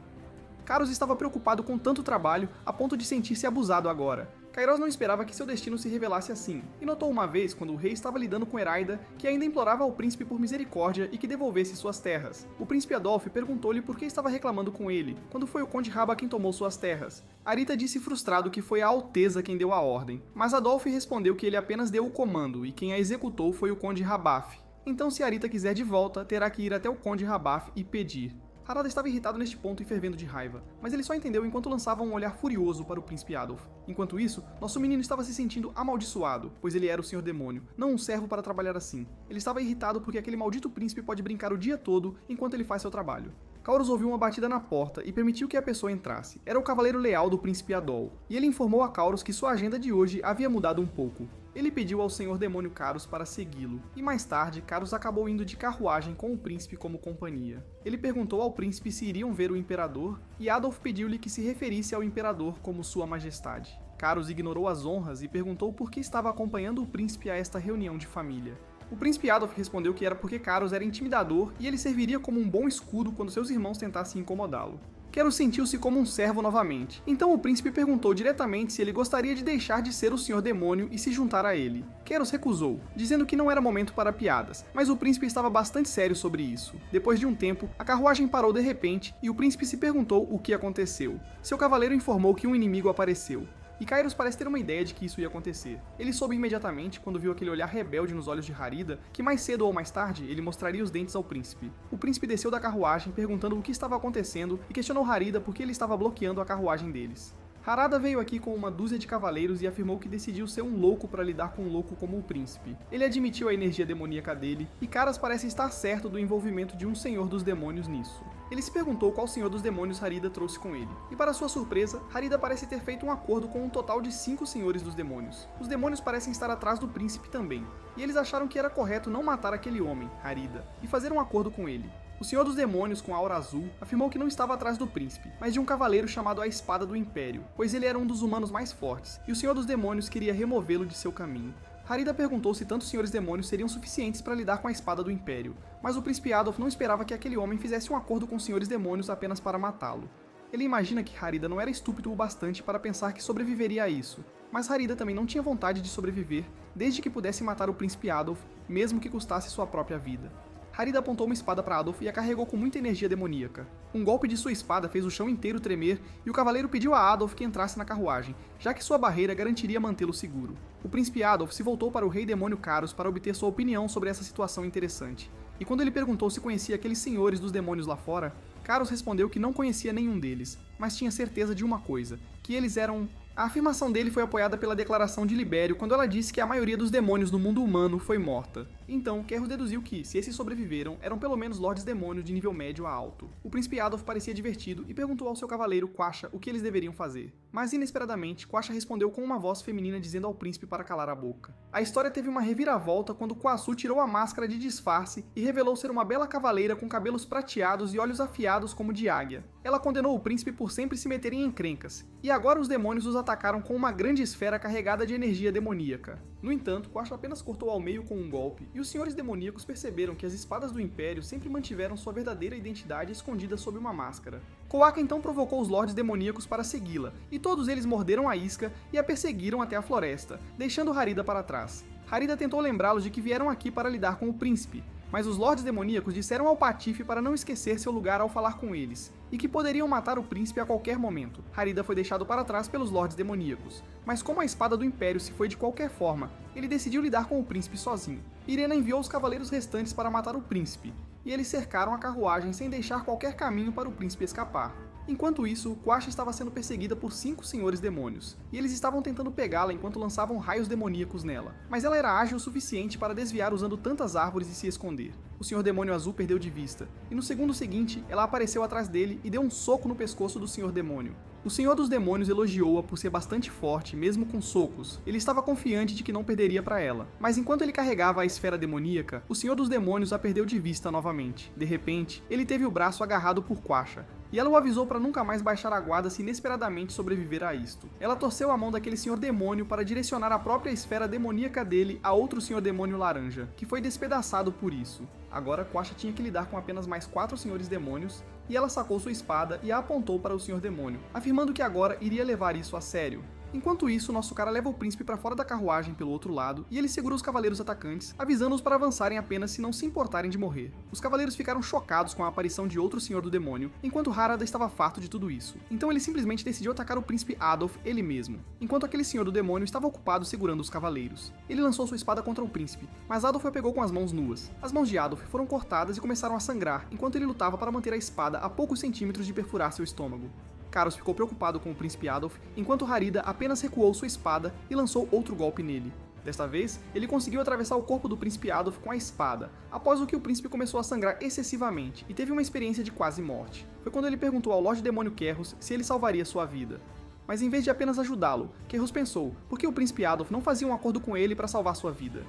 Carus estava preocupado com tanto trabalho a ponto de sentir-se abusado agora. Kairos não esperava que seu destino se revelasse assim, e notou uma vez, quando o rei estava lidando com Eraida, que ainda implorava ao príncipe por misericórdia e que devolvesse suas terras. O príncipe Adolf perguntou-lhe por que estava reclamando com ele, quando foi o conde Rabba quem tomou suas terras. Arita disse frustrado que foi a Alteza quem deu a ordem, mas Adolf respondeu que ele apenas deu o comando e quem a executou foi o conde Rabaf. Então se Arita quiser de volta, terá que ir até o conde Rabaf e pedir. Harada estava irritado neste ponto e fervendo de raiva, mas ele só entendeu enquanto lançava um olhar furioso para o príncipe Adolf. Enquanto isso, nosso menino estava se sentindo amaldiçoado, pois ele era o senhor demônio, não um servo para trabalhar assim. Ele estava irritado porque aquele maldito príncipe pode brincar o dia todo enquanto ele faz seu trabalho. Kauros ouviu uma batida na porta e permitiu que a pessoa entrasse. Era o cavaleiro leal do príncipe Adol, e ele informou a Kauros que sua agenda de hoje havia mudado um pouco. Ele pediu ao senhor demônio Carus para segui-lo, e mais tarde Carus acabou indo de carruagem com o príncipe como companhia. Ele perguntou ao príncipe se iriam ver o imperador, e Adolf pediu-lhe que se referisse ao imperador como sua majestade. Carus ignorou as honras e perguntou por que estava acompanhando o príncipe a esta reunião de família. O príncipe Adolf respondeu que era porque Carus era intimidador e ele serviria como um bom escudo quando seus irmãos tentassem incomodá-lo. Carus sentiu-se como um servo novamente, então o príncipe perguntou diretamente se ele gostaria de deixar de ser o senhor demônio e se juntar a ele. Carus recusou, dizendo que não era momento para piadas, mas o príncipe estava bastante sério sobre isso. Depois de um tempo, a carruagem parou de repente e o príncipe se perguntou o que aconteceu. Seu cavaleiro informou que um inimigo apareceu. E Kairos parece ter uma ideia de que isso ia acontecer. Ele soube imediatamente, quando viu aquele olhar rebelde nos olhos de Harida, que mais cedo ou mais tarde ele mostraria os dentes ao príncipe. O príncipe desceu da carruagem perguntando o que estava acontecendo e questionou Harida por que ele estava bloqueando a carruagem deles. Harada veio aqui com uma dúzia de cavaleiros e afirmou que decidiu ser um louco para lidar com um louco como o príncipe. Ele admitiu a energia demoníaca dele, e Caras parece estar certo do envolvimento de um senhor dos demônios nisso. Ele se perguntou qual senhor dos demônios Harida trouxe com ele, e para sua surpresa, Harida parece ter feito um acordo com um total de 5 senhores dos demônios. Os demônios parecem estar atrás do príncipe também, e eles acharam que era correto não matar aquele homem, Harida, e fazer um acordo com ele. O Senhor dos Demônios, com aura azul, afirmou que não estava atrás do príncipe, mas de um cavaleiro chamado a Espada do Império, pois ele era um dos humanos mais fortes, e o Senhor dos Demônios queria removê-lo de seu caminho. Harida perguntou se tantos Senhores Demônios seriam suficientes para lidar com a Espada do Império, mas o príncipe Adolf não esperava que aquele homem fizesse um acordo com os Senhores Demônios apenas para matá-lo. Ele imagina que Harida não era estúpido o bastante para pensar que sobreviveria a isso, mas Harida também não tinha vontade de sobreviver, desde que pudesse matar o príncipe Adolf, mesmo que custasse sua própria vida. Harida apontou uma espada para Adolf e a carregou com muita energia demoníaca. Um golpe de sua espada fez o chão inteiro tremer e o cavaleiro pediu a Adolf que entrasse na carruagem, já que sua barreira garantiria mantê-lo seguro. O príncipe Adolf se voltou para o rei demônio Carus para obter sua opinião sobre essa situação interessante. E quando ele perguntou se conhecia aqueles senhores dos demônios lá fora, Carus respondeu que não conhecia nenhum deles, mas tinha certeza de uma coisa, que eles eram... A afirmação dele foi apoiada pela declaração de Libério quando ela disse que a maioria dos demônios no mundo humano foi morta. Então, Kerros deduziu que, se esses sobreviveram, eram pelo menos lordes demônios de nível médio a alto. O príncipe Adolf parecia divertido e perguntou ao seu cavaleiro, Quasha, o que eles deveriam fazer. Mas, inesperadamente, Quasha respondeu com uma voz feminina dizendo ao príncipe para calar a boca. A história teve uma reviravolta quando Quasu tirou a máscara de disfarce e revelou ser uma bela cavaleira com cabelos prateados e olhos afiados como de águia. Ela condenou o príncipe por sempre se meter em encrencas, e agora os demônios os atacaram com uma grande esfera carregada de energia demoníaca. No entanto, Quasha apenas cortou ao meio com um golpe, e os senhores demoníacos perceberam que as espadas do Império sempre mantiveram sua verdadeira identidade escondida sob uma máscara. Koaka então provocou os lordes demoníacos para segui-la, e todos eles morderam a isca e a perseguiram até a floresta, deixando Harida para trás. Harida tentou lembrá-los de que vieram aqui para lidar com o príncipe, mas os lordes demoníacos disseram ao Patife para não esquecer seu lugar ao falar com eles, e que poderiam matar o príncipe a qualquer momento. Harida foi deixado para trás pelos lordes demoníacos, mas como a espada do Império se foi de qualquer forma, ele decidiu lidar com o príncipe sozinho. Irena enviou os cavaleiros restantes para matar o príncipe, e eles cercaram a carruagem sem deixar qualquer caminho para o príncipe escapar. Enquanto isso, Quasha estava sendo perseguida por 5 senhores demônios, e eles estavam tentando pegá-la enquanto lançavam raios demoníacos nela, mas ela era ágil o suficiente para desviar usando tantas árvores e se esconder. O Senhor Demônio Azul perdeu de vista, e no segundo seguinte, ela apareceu atrás dele e deu um soco no pescoço do Senhor Demônio. O Senhor dos Demônios elogiou-a por ser bastante forte, mesmo com socos. Ele estava confiante de que não perderia para ela. Mas enquanto ele carregava a esfera demoníaca, o Senhor dos Demônios a perdeu de vista novamente. De repente, ele teve o braço agarrado por Quasha, e ela o avisou para nunca mais baixar a guarda se inesperadamente sobreviver a isto. Ela torceu a mão daquele Senhor Demônio para direcionar a própria esfera demoníaca dele a outro Senhor Demônio Laranja, que foi despedaçado por isso. Agora, Quasha tinha que lidar com apenas mais 4 Senhores Demônios, e ela sacou sua espada e a apontou para o Senhor Demônio, afirmando que agora iria levar isso a sério. Enquanto isso, nosso cara leva o príncipe para fora da carruagem pelo outro lado, e ele segura os cavaleiros atacantes, avisando-os para avançarem apenas se não se importarem de morrer. Os cavaleiros ficaram chocados com a aparição de outro Senhor do Demônio, enquanto Harada estava farto de tudo isso. Então ele simplesmente decidiu atacar o príncipe Adolf ele mesmo, enquanto aquele Senhor do Demônio estava ocupado segurando os cavaleiros. Ele lançou sua espada contra o príncipe, mas Adolf a pegou com as mãos nuas. As mãos de Adolf foram cortadas e começaram a sangrar, enquanto ele lutava para manter a espada a poucos centímetros de perfurar seu estômago. Karos ficou preocupado com o príncipe Adolf, enquanto Harida apenas recuou sua espada e lançou outro golpe nele. Desta vez, ele conseguiu atravessar o corpo do príncipe Adolf com a espada, após o que o príncipe começou a sangrar excessivamente e teve uma experiência de quase morte. Foi quando ele perguntou ao Lorde Demônio Kerros se ele salvaria sua vida. Mas em vez de apenas ajudá-lo, Kerros pensou por que o príncipe Adolf não fazia um acordo com ele para salvar sua vida.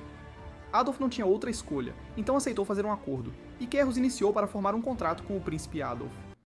Adolf não tinha outra escolha, então aceitou fazer um acordo, e Kerros iniciou para formar um contrato com o príncipe Adolf.